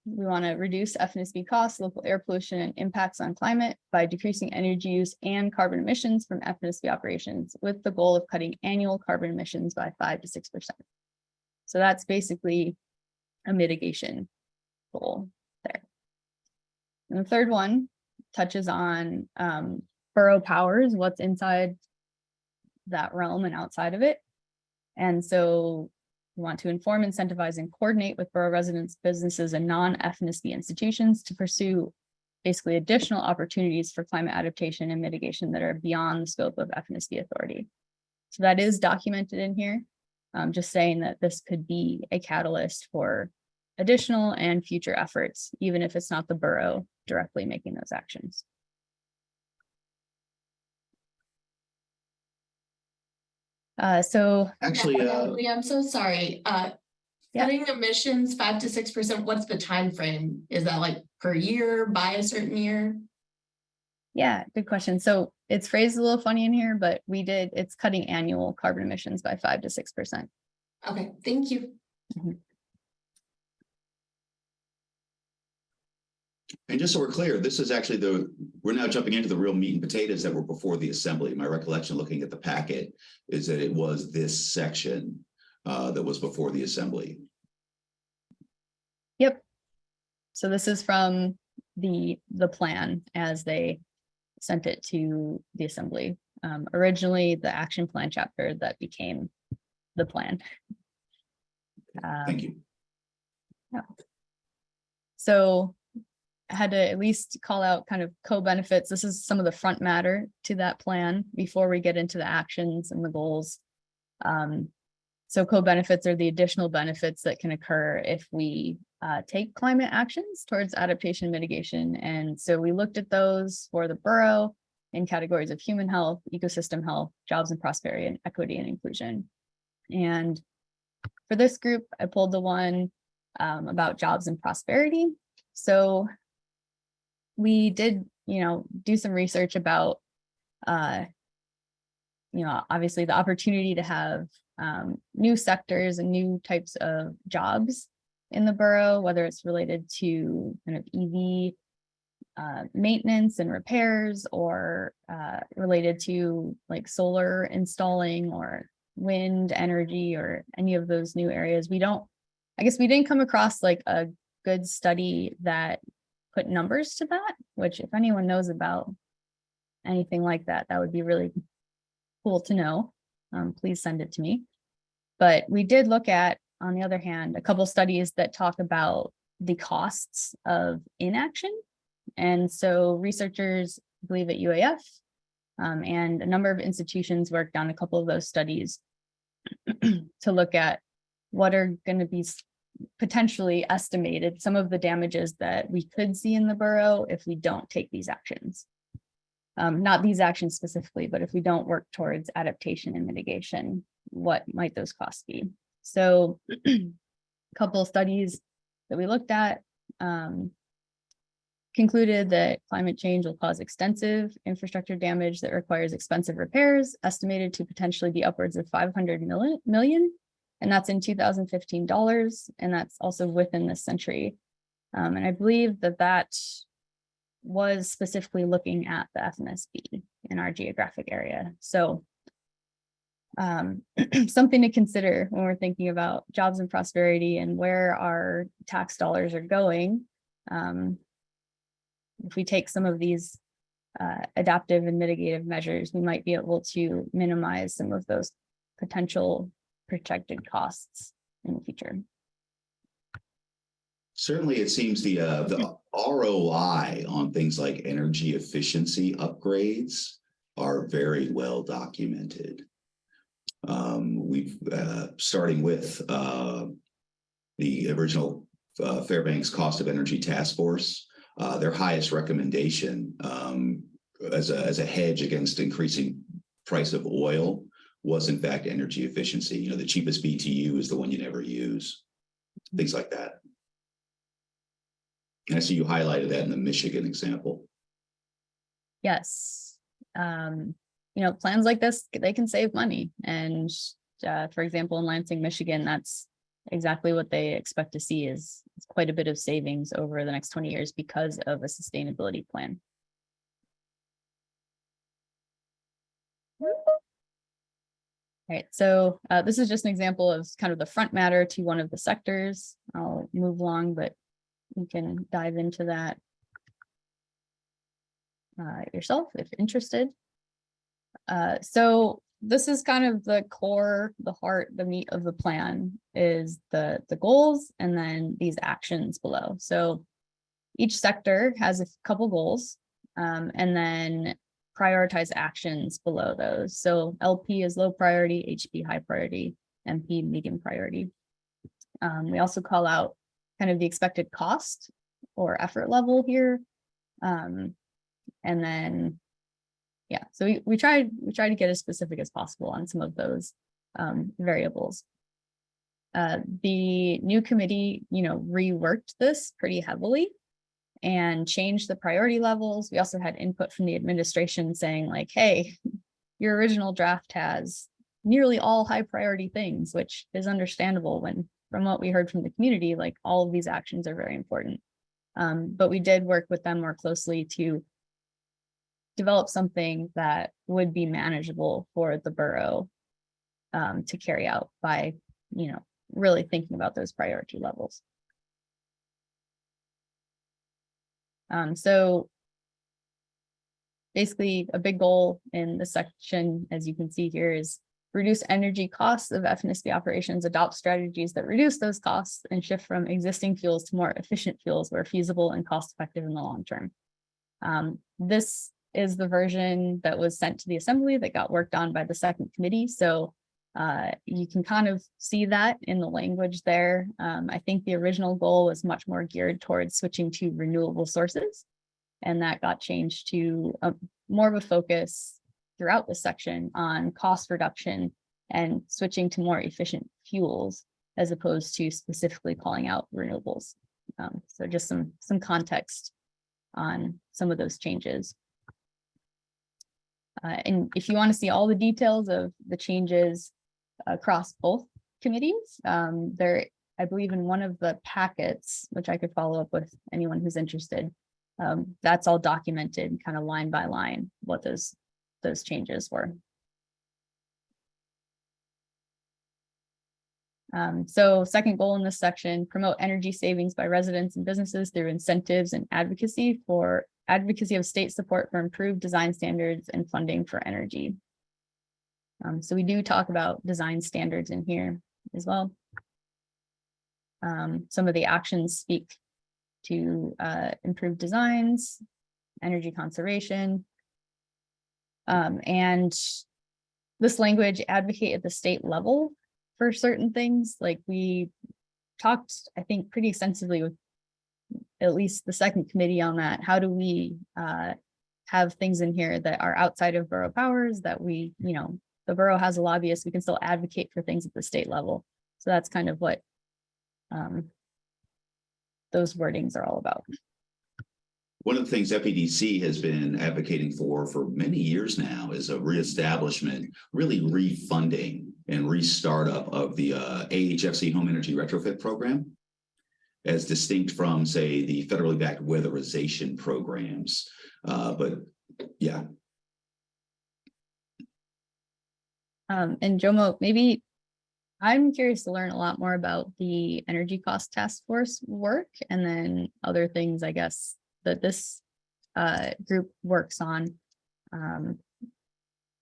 we want to reduce FNSP costs, local air pollution, and impacts on climate by decreasing energy use and carbon emissions from FNSP operations with the goal of cutting annual carbon emissions by 5 to 6%. So that's basically a mitigation goal there. And the third one touches on borough powers, what's inside that realm and outside of it. And so we want to inform, incentivize, and coordinate with borough residents, businesses, and non-FNSP institutions to pursue basically additional opportunities for climate adaptation and mitigation that are beyond the scope of FNSP authority. So that is documented in here. Just saying that this could be a catalyst for additional and future efforts, even if it's not the borough directly making those actions. So Actually, Natalie, I'm so sorry. Cutting emissions 5 to 6%, what's the time frame? Is that like per year, by a certain year? yeah, good question. So it's phrased a little funny in here, but it's cutting annual carbon emissions by 5 to 6%. Okay, thank you. and just so we're clear, this is actually we're now jumping into the real meat and potatoes that were before the assembly. My recollection looking at the packet is that it was this section that was before the assembly. Yep. So this is from the plan as they sent it to the assembly. Originally, the action plan chapter that became the plan. Thank you. Yeah. So I had to at least call out kind of co-benefits. This is some of the front matter to that plan before we get into the actions and the goals. So co-benefits are the additional benefits that can occur if we take climate actions towards adaptation mitigation. And so we looked at those for the borough in categories of human health, ecosystem health, jobs and prosperity, and equity and inclusion. And for this group, I pulled the one about jobs and prosperity. So we did, do some research about, obviously the opportunity to have new sectors and new types of jobs in the borough, whether it's related to kind of EV maintenance and repairs or related to like solar installing or wind energy or any of those new areas. I guess we didn't come across like a good study that put numbers to that, which if anyone knows about anything like that, that would be really cool to know. Please send it to me. But we did look at, on the other hand, a couple studies that talk about the costs of inaction. And so researchers, I believe at UAF, and a number of institutions worked on a couple of those studies to look at what are going to be potentially estimated some of the damages that we could see in the borough if we don't take these actions. Not these actions specifically, but if we don't work towards adaptation and mitigation, what might those costs be? So a couple of studies that we looked at concluded that climate change will cause extensive infrastructure damage that requires expensive repairs, estimated to potentially be upwards of 500 million. And that's in 2015 dollars. And that's also within this century. And I believe that that was specifically looking at the FMSB in our geographic area. So something to consider when we're thinking about jobs and prosperity and where our tax dollars are going. If we take some of these adaptive and mitigative measures, we might be able to minimize some of those potential projected costs in the future. Certainly, it seems the ROI on things like energy efficiency upgrades are very well documented. We've starting with the original Fairbanks Cost of Energy Task Force, their highest recommendation as a hedge against increasing price of oil was in fact energy efficiency. You know, the cheapest BTU is the one you never use, things like that. And I see you highlighted that in the Michigan example. Yes. You know, plans like this, they can save money. And for example, in Lansing, Michigan, that's exactly what they expect to see is quite a bit of savings over the next 20 years because of a sustainability plan. All right, so this is just an example of kind of the front matter to one of the sectors. I'll move along, but you can dive into that yourself if interested. So this is kind of the core, the heart, the meat of the plan is the goals and then these actions below. So each sector has a couple goals and then prioritize actions below those. So LP is low priority, HP high priority, MP medium priority. We also call out kind of the expected cost or effort level here. And then, yeah, so we try to get as specific as possible on some of those variables. The new committee, reworked this pretty heavily and changed the priority levels. We also had input from the administration saying like, hey, your original draft has nearly all high priority things, which is understandable when from what we heard from the community, like all of these actions are very important. But we did work with them more closely to develop something that would be manageable for the borough to carry out by, really thinking about those priority levels. So basically a big goal in the section, as you can see here, is reduce energy costs of FNSP operations, adopt strategies that reduce those costs and shift from existing fuels to more efficient fuels where feasible and cost effective in the long term. This is the version that was sent to the assembly that got worked on by the second committee. So you can kind of see that in the language there. I think the original goal was much more geared towards switching to renewable sources, and that got changed to more of a focus throughout the section on cost reduction and switching to more efficient fuels as opposed to specifically calling out renewables. So just some context on some of those changes. And if you want to see all the details of the changes across both committees, there, I believe in one of the packets, which I could follow up with anyone who's interested, that's all documented kind of line by line, what those changes were. So second goal in this section, promote energy savings by residents and businesses through incentives and advocacy of state support for improved design standards and funding for energy. So we do talk about design standards in here as well. Some of the actions speak to improved designs, energy conservation, and this language advocate at the state level for certain things. Like we talked, I think, pretty extensively with at least the second committee on that. How do we have things in here that are outside of borough powers, that we, the borough has a lobbyist, we can still advocate for things at the state level. So that's kind of what those wordings are all about. One of the things FEDC has been advocating for many years now is a reestablishment, really refunding and restart up of the AHFC home energy retrofit program, as distinct from, say, the federally backed weatherization programs. But yeah. And Jomo, maybe I'm curious to learn a lot more about the Energy Cost Task Force work, and then other things, I guess, that this group works on.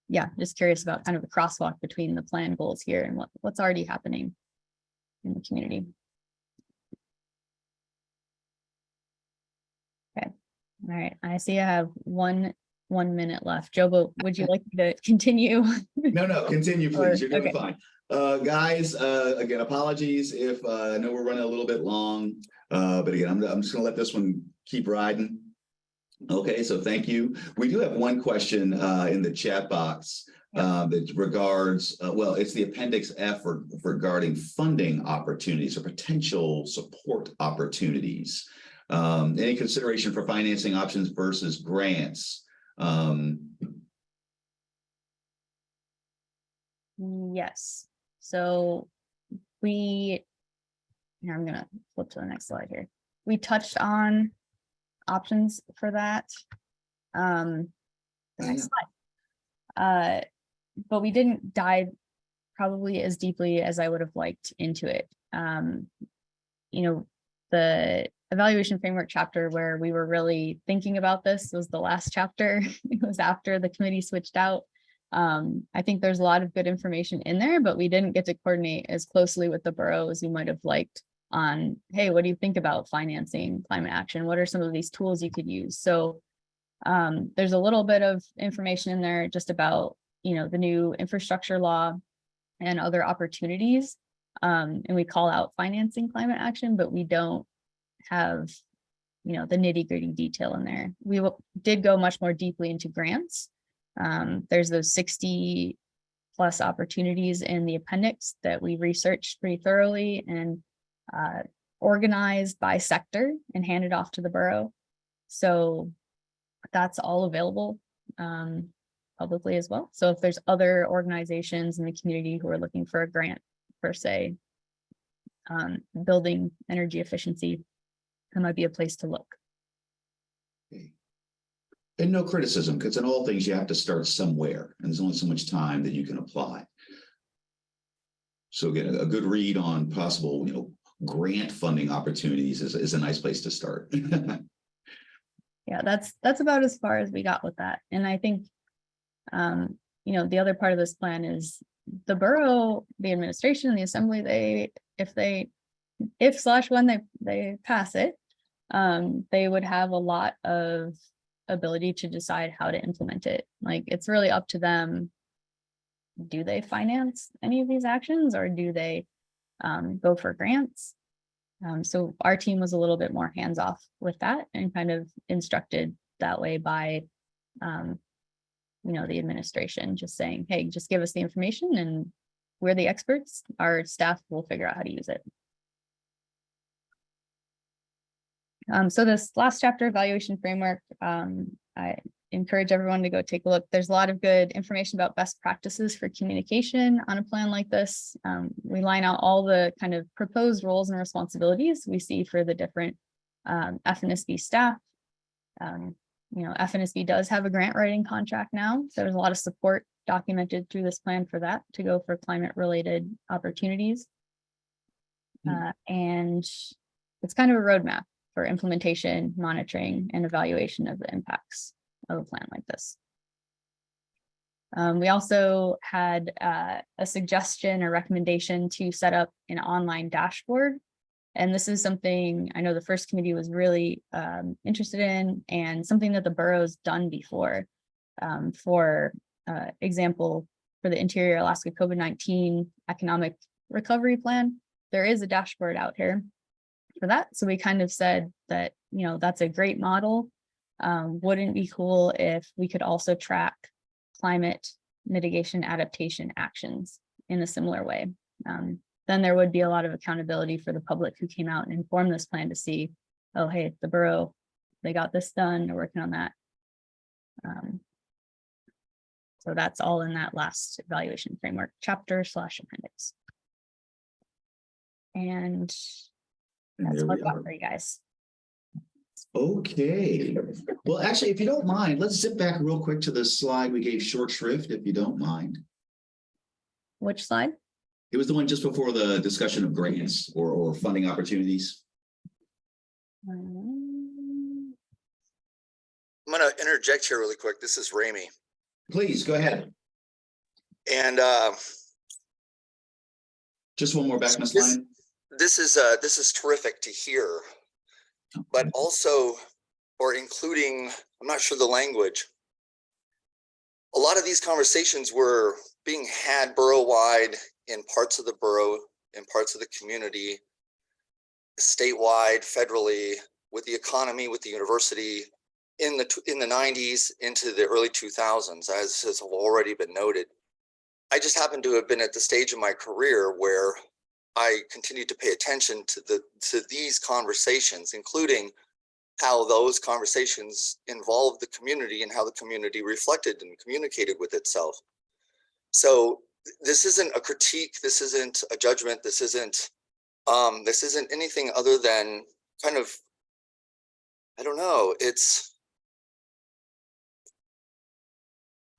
Yeah, just curious about kind of the crosswalk between the plan goals here and what's already happening in the community. Okay, all right. I see I have one minute left. Jobo, would you like me to continue? No, continue, please. You're doing Okay. fine. Guys, again, apologies if I know we're running a little bit long, but again, I'm just gonna let this one keep riding. Okay, so thank you. We do have one question in the chat box that regards, well, it's the Appendix F regarding funding opportunities or potential support opportunities. Any consideration for financing options versus grants? Yes. So here, I'm gonna flip to the next slide here. We touched on options for that. The next slide. But we didn't dive probably as deeply as I would have liked into it. The evaluation framework chapter where we were really thinking about this was the last chapter. It was after the committee switched out. I think there's a lot of good information in there, but we didn't get to coordinate as closely with the borough as we might have liked on, hey, what do you think about financing climate action? What are some of these tools you could use? So there's a little bit of information in there just about, the new infrastructure law and other opportunities. And we call out financing climate action, but we don't have, the nitty gritty detail in there. We did go much more deeply into grants. There's those 60+ opportunities in the appendix that we researched pretty thoroughly and organized by sector and handed off to the borough. So that's all available publicly as well. So if there's other organizations in the community who are looking for a grant per se, building energy efficiency, that might be a place to look. And no criticism, because in all things you have to start somewhere, and there's only so much time that you can apply. So again, a good read on possible, grant funding opportunities is a nice place to start. Yeah, that's about as far as we got with that. And I think, the other part of this plan is the borough, the administration, and the assembly, when they pass it, they would have a lot of ability to decide how to implement it. Like, it's really up to them. Do they finance any of these actions, or do they go for grants? So our team was a little bit more hands-off with that and kind of instructed that way by the administration, just saying, hey, just give us the information and we're the experts. Our staff will figure out how to use it. So this last chapter, evaluation framework, I encourage everyone to go take a look. There's a lot of good information about best practices for communication on a plan like this. We line out all the kind of proposed roles and responsibilities we see for the different FNSB staff. FNSB does have a grant writing contract now. So there's a lot of support documented through this plan for that to go for climate related opportunities. And it's kind of a roadmap for implementation, monitoring, and evaluation of the impacts of a plan like this. We also had a suggestion or recommendation to set up an online dashboard. And this is something I know the first committee was really interested in, and something that the borough's done before. For example, for the Interior Alaska COVID-19 Economic Recovery Plan, there is a dashboard out here for that. So we kind of said that, you know, that's a great model. Wouldn't it be cool if we could also track climate mitigation adaptation actions in a similar way? Then there would be a lot of accountability for the public who came out and informed this plan to see, oh, hey, the borough, they got this done, they're working on that. So that's all in that last evaluation framework chapter/appendix. And that's there what we I've got are. for you guys. Okay. Well, actually, if you don't mind, let's zip back real quick to the slide we gave short shrift, if you don't mind. Which slide? It was the one just before the discussion of grants or funding opportunities. Um, I'm going to interject here really quick. This is Ramey. Please, go ahead. And Just one more back, Ms. Lyon. this is terrific to hear, but also, or including, I'm not sure the language. A lot of these conversations were being had borough-wide in parts of the borough, in parts of the community, statewide, federally, with the economy, with the university, in the 90s into the early 2000s, as has already been noted. I just happened to have been at the stage of my career where I continued to pay attention to these conversations, including how those conversations involved the community and how the community reflected and communicated with itself. So this isn't a critique, this isn't a judgment, this isn't anything other than kind of, I don't know, it's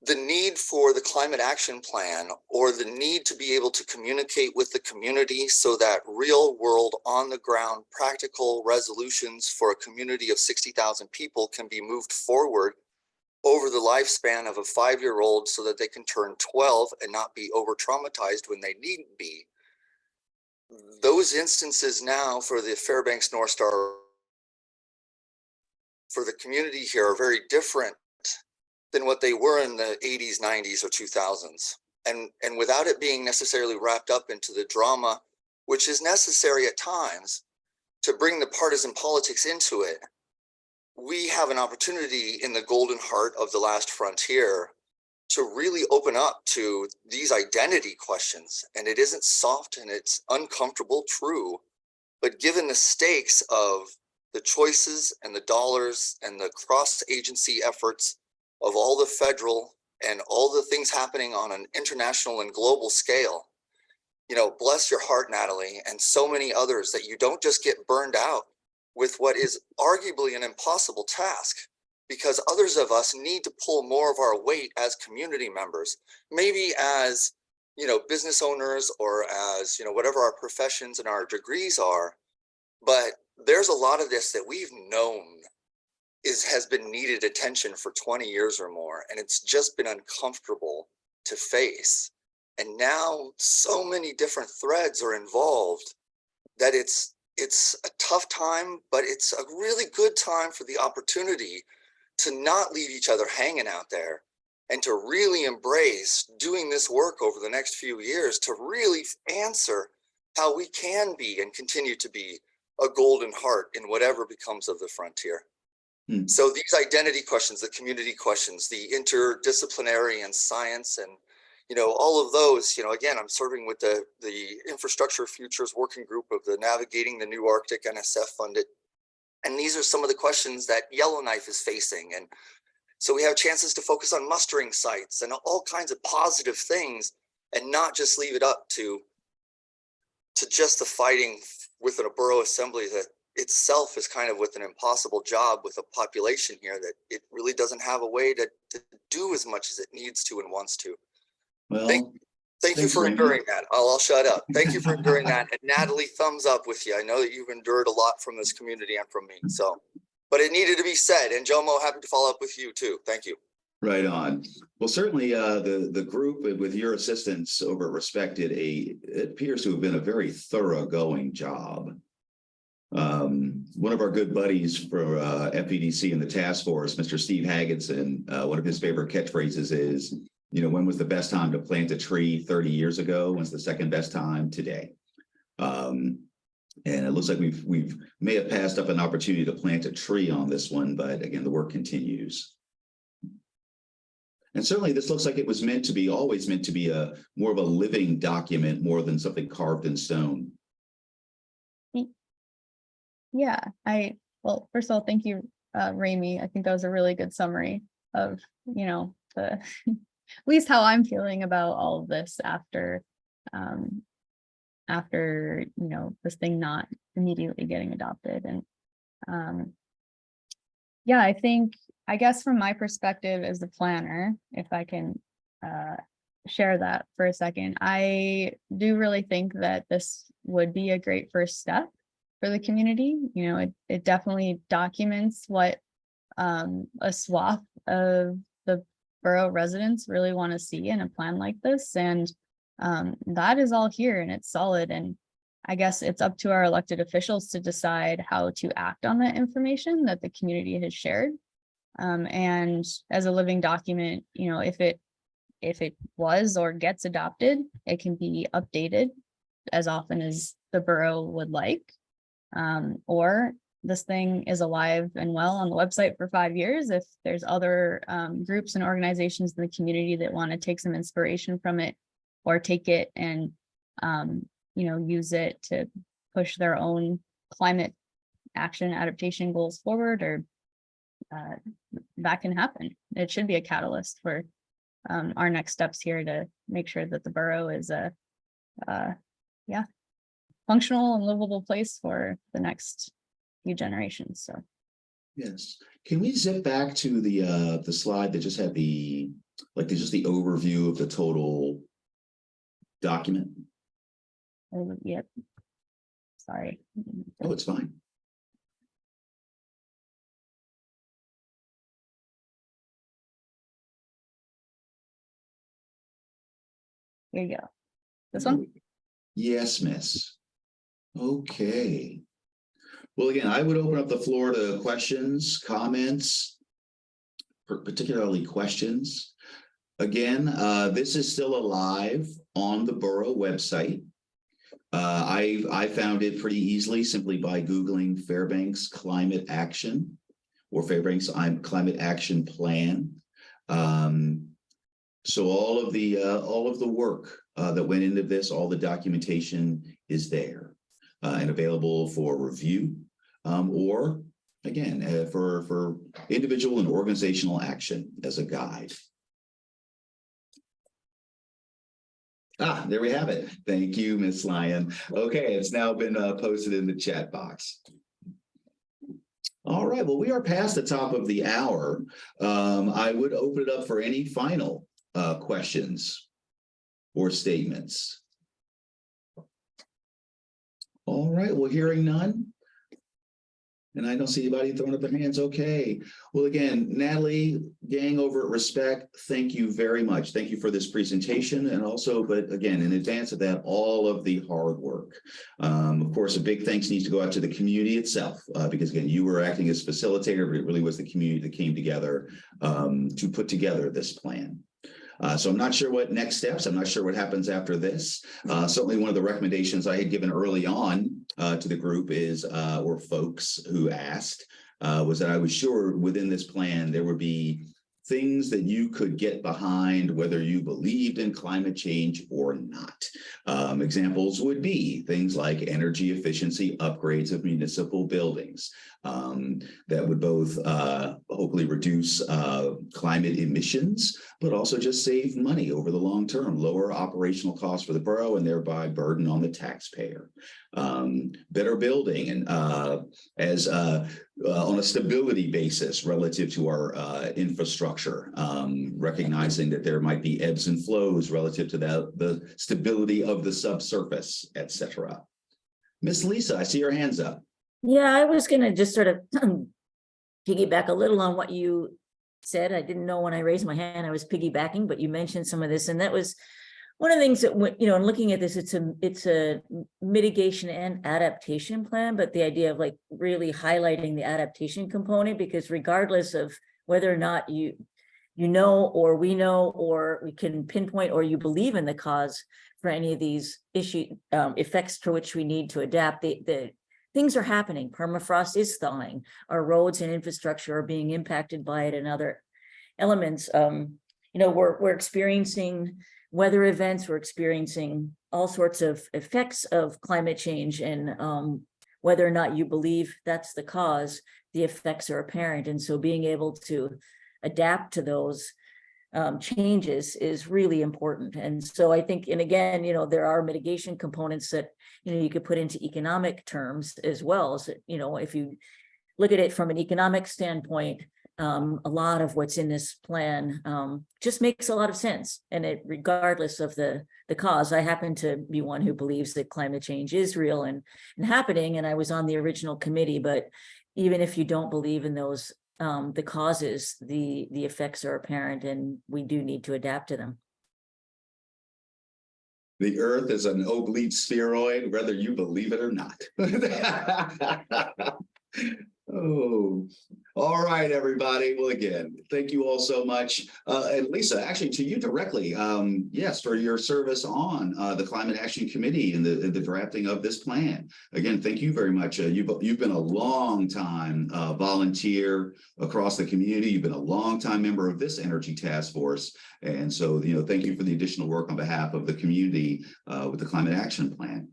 the need for the climate action plan, or the need to be able to communicate with the community so that real world, on the ground, practical resolutions for a community of 60,000 people can be moved forward over the lifespan of a 5-year-old so that they can turn 12 and not be over traumatized when they needn't be. Those instances now for the Fairbanks North Star, for the community here, are very different than what they were in the 80s, 90s, or 2000s. And without it being necessarily wrapped up into the drama, which is necessary at times to bring the partisan politics into it, we have an opportunity in the golden heart of the last frontier to really open up to these identity questions. And it isn't soft and it's uncomfortable, true, but given the stakes of the choices and the dollars and the cross-agency efforts of all the federal and all the things happening on an international and global scale, you know, bless your heart, Natalie, and so many others, that you don't just get burned out with what is arguably an impossible task, because others of us need to pull more of our weight as community members, maybe as, you know, business owners, or as, you know, whatever our professions and our degrees are. But there's a lot of this that we've known has been needed attention for 20 years or more, and it's just been uncomfortable to face. And now so many different threads are involved that it's a tough time, but it's a really good time for the opportunity to not leave each other hanging out there, and to really embrace doing this work over the next few years to really answer how we can be and continue to be a golden heart in whatever becomes of the frontier. So these identity questions, the community questions, the interdisciplinary and science, and, you know, all of those, you know, again, I'm serving with the Infrastructure Futures Working Group of the Navigating the New Arctic, NSF funded. And these are some of the questions that Yellowknife is facing. And so we have chances to focus on mustering sites and all kinds of positive things, and not just leave it up to just the fighting within a borough assembly that itself is kind of with an impossible job with a population here that it really doesn't have a way to do as much as it needs to and wants to. Well, thank you for enduring that. I'll shut up. Thank you for enduring that. And Natalie, thumbs up with you. I know that you've endured a lot from this community and from me. So, but it needed to be said. And Jomo, happy to follow up with you too. Thank you. Right on. Well, certainly the group with your assistance over at Respec it appears to have been a very thoroughgoing job. One of our good buddies for FEDC and the task force, Mr. Steve Hagginson, one of his favorite catchphrases is, you know, when was the best time to plant a tree 30 years ago? When's the second best time? Today. And it looks like we've may have passed up an opportunity to plant a tree on this one, but again, the work continues. And certainly this looks like it was always meant to be a more of a living document more than something carved in stone. Yeah, well, first of all, thank you, Rami. I think that was a really good summary of, at least how I'm feeling about all of this after, this thing not immediately getting adopted. And yeah, I guess from my perspective as the planner, if I can share that for a second, I do really think that this would be a great first step for the community. It definitely documents what a swath of the borough residents really want to see in a plan like this. And that is all here and it's solid. And I guess it's up to our elected officials to decide how to act on that information that the community has shared. And as a living document, if it was or gets adopted, it can be updated as often as the borough would like. Or this thing is alive and well on the website for 5 years. If there's other groups and organizations in the community that want to take some inspiration from it or take it and, use it to push their own climate action adaptation goals forward, or that can happen. It should be a catalyst for our next steps here to make sure that the borough is a functional and livable place for the next few generations. So yes, can we zip back to the slide that just had the overview of the total document? Yep. Sorry. Oh, it's fine. Here you go. This one? Yes, miss. Okay. Well, again, I would open up the floor to questions, comments, particularly questions. Again, this is still alive on the borough website. I found it pretty easily simply by Googling Fairbanks Climate Action or Fairbanks Climate Action Plan. So all of the work that went into this, all the documentation is there and available for review, or again for individual and organizational action as a guide. There we have it. Thank you, Ms. Lyon. Okay, it's now been posted in the chat box. All right, well, we are past the top of the hour. I would open it up for any final questions or statements. All right, well, hearing none. And I don't see anybody throwing up their hands. Okay. Well, again, Natalie, gang over at Respec, thank you very much. Thank you for this presentation. And also, but again, in advance of that, all of the hard work. Of course, a big thanks needs to go out to the community itself, because again, you were acting as facilitator, but it really was the community that came together to put together this plan. So I'm not sure what next steps, I'm not sure what happens after this. Certainly one of the recommendations I had given early on to the group is, or folks who asked, was that I was sure within this plan there would be things that you could get behind, whether you believed in climate change or not. Examples would be things like energy efficiency upgrades of municipal buildings that would both hopefully reduce climate emissions, but also just save money over the long term, lower operational costs for the borough and thereby burden on the taxpayer. Better building and on a stability basis relative to our infrastructure, recognizing that there might be ebbs and flows relative to the stability of the subsurface, etc. Miss Lisa, I see your hands up. Yeah, I was going to just sort of piggyback a little on what you said. I didn't know when I raised my hand I was piggybacking, but you mentioned some of this, and that was one of the things that, in looking at this, it's a mitigation and adaptation plan, but the idea of like really highlighting the adaptation component, because regardless of whether or not you know, or we know, or we can pinpoint, or you believe in the cause for any of these effects for which we need to adapt. The things are happening. Permafrost is thawing. Our roads and infrastructure are being impacted by it, and other elements. We're experiencing weather events. We're experiencing all sorts of effects of climate change, and whether or not you believe that's the cause, the effects are apparent. And so being able to adapt to those changes is really important. And so I think, and again, there are mitigation components that, you could put into economic terms as well. So, if you look at it from an economic standpoint, a lot of what's in this plan just makes a lot of sense. And it, regardless of the cause, I happen to be one who believes that climate change is real and happening. And I was on the original committee, but even if you don't believe in those, the causes, the effects are apparent, and we do need to adapt to them. The Earth is an oblate spheroid, whether you believe it or not. Oh, all right, everybody. Well, again, thank you all so much. And Lisa, actually to you directly, yes, for your service on the Climate Action Committee and the drafting of this plan. Again, thank you very much. You've been a long time volunteer across the community. You've been a long time member of this Energy Task Force. And so, thank you for the additional work on behalf of the community with the Climate Action Plan.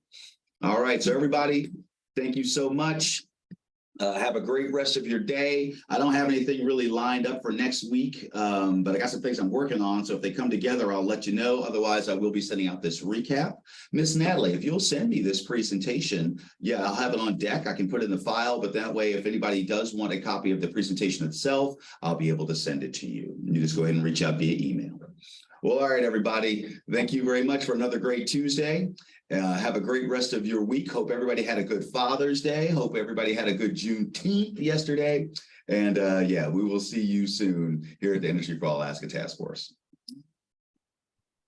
All right, so everybody, thank you so much. Have a great rest of your day. I don't have anything really lined up for next week, but I got some things I'm working on. So if they come together, I'll let you know. Otherwise, I will be sending out this recap. Miss Natalie, if you'll send me this presentation, yeah, I'll have it on deck. I can put it in the file, but that way, if anybody does want a copy of the presentation itself, I'll be able to send it to you. You just go ahead and reach out via email. Well, all right, everybody. Thank you very much for another great Tuesday. Have a great rest of your week. Hope everybody had a good Father's Day. Hope everybody had a good Juneteenth yesterday. And yeah, we will see you soon here at the Energy for All Alaska Task Force.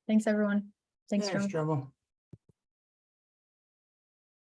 Thanks, everyone. Thanks, Joe. Trouble.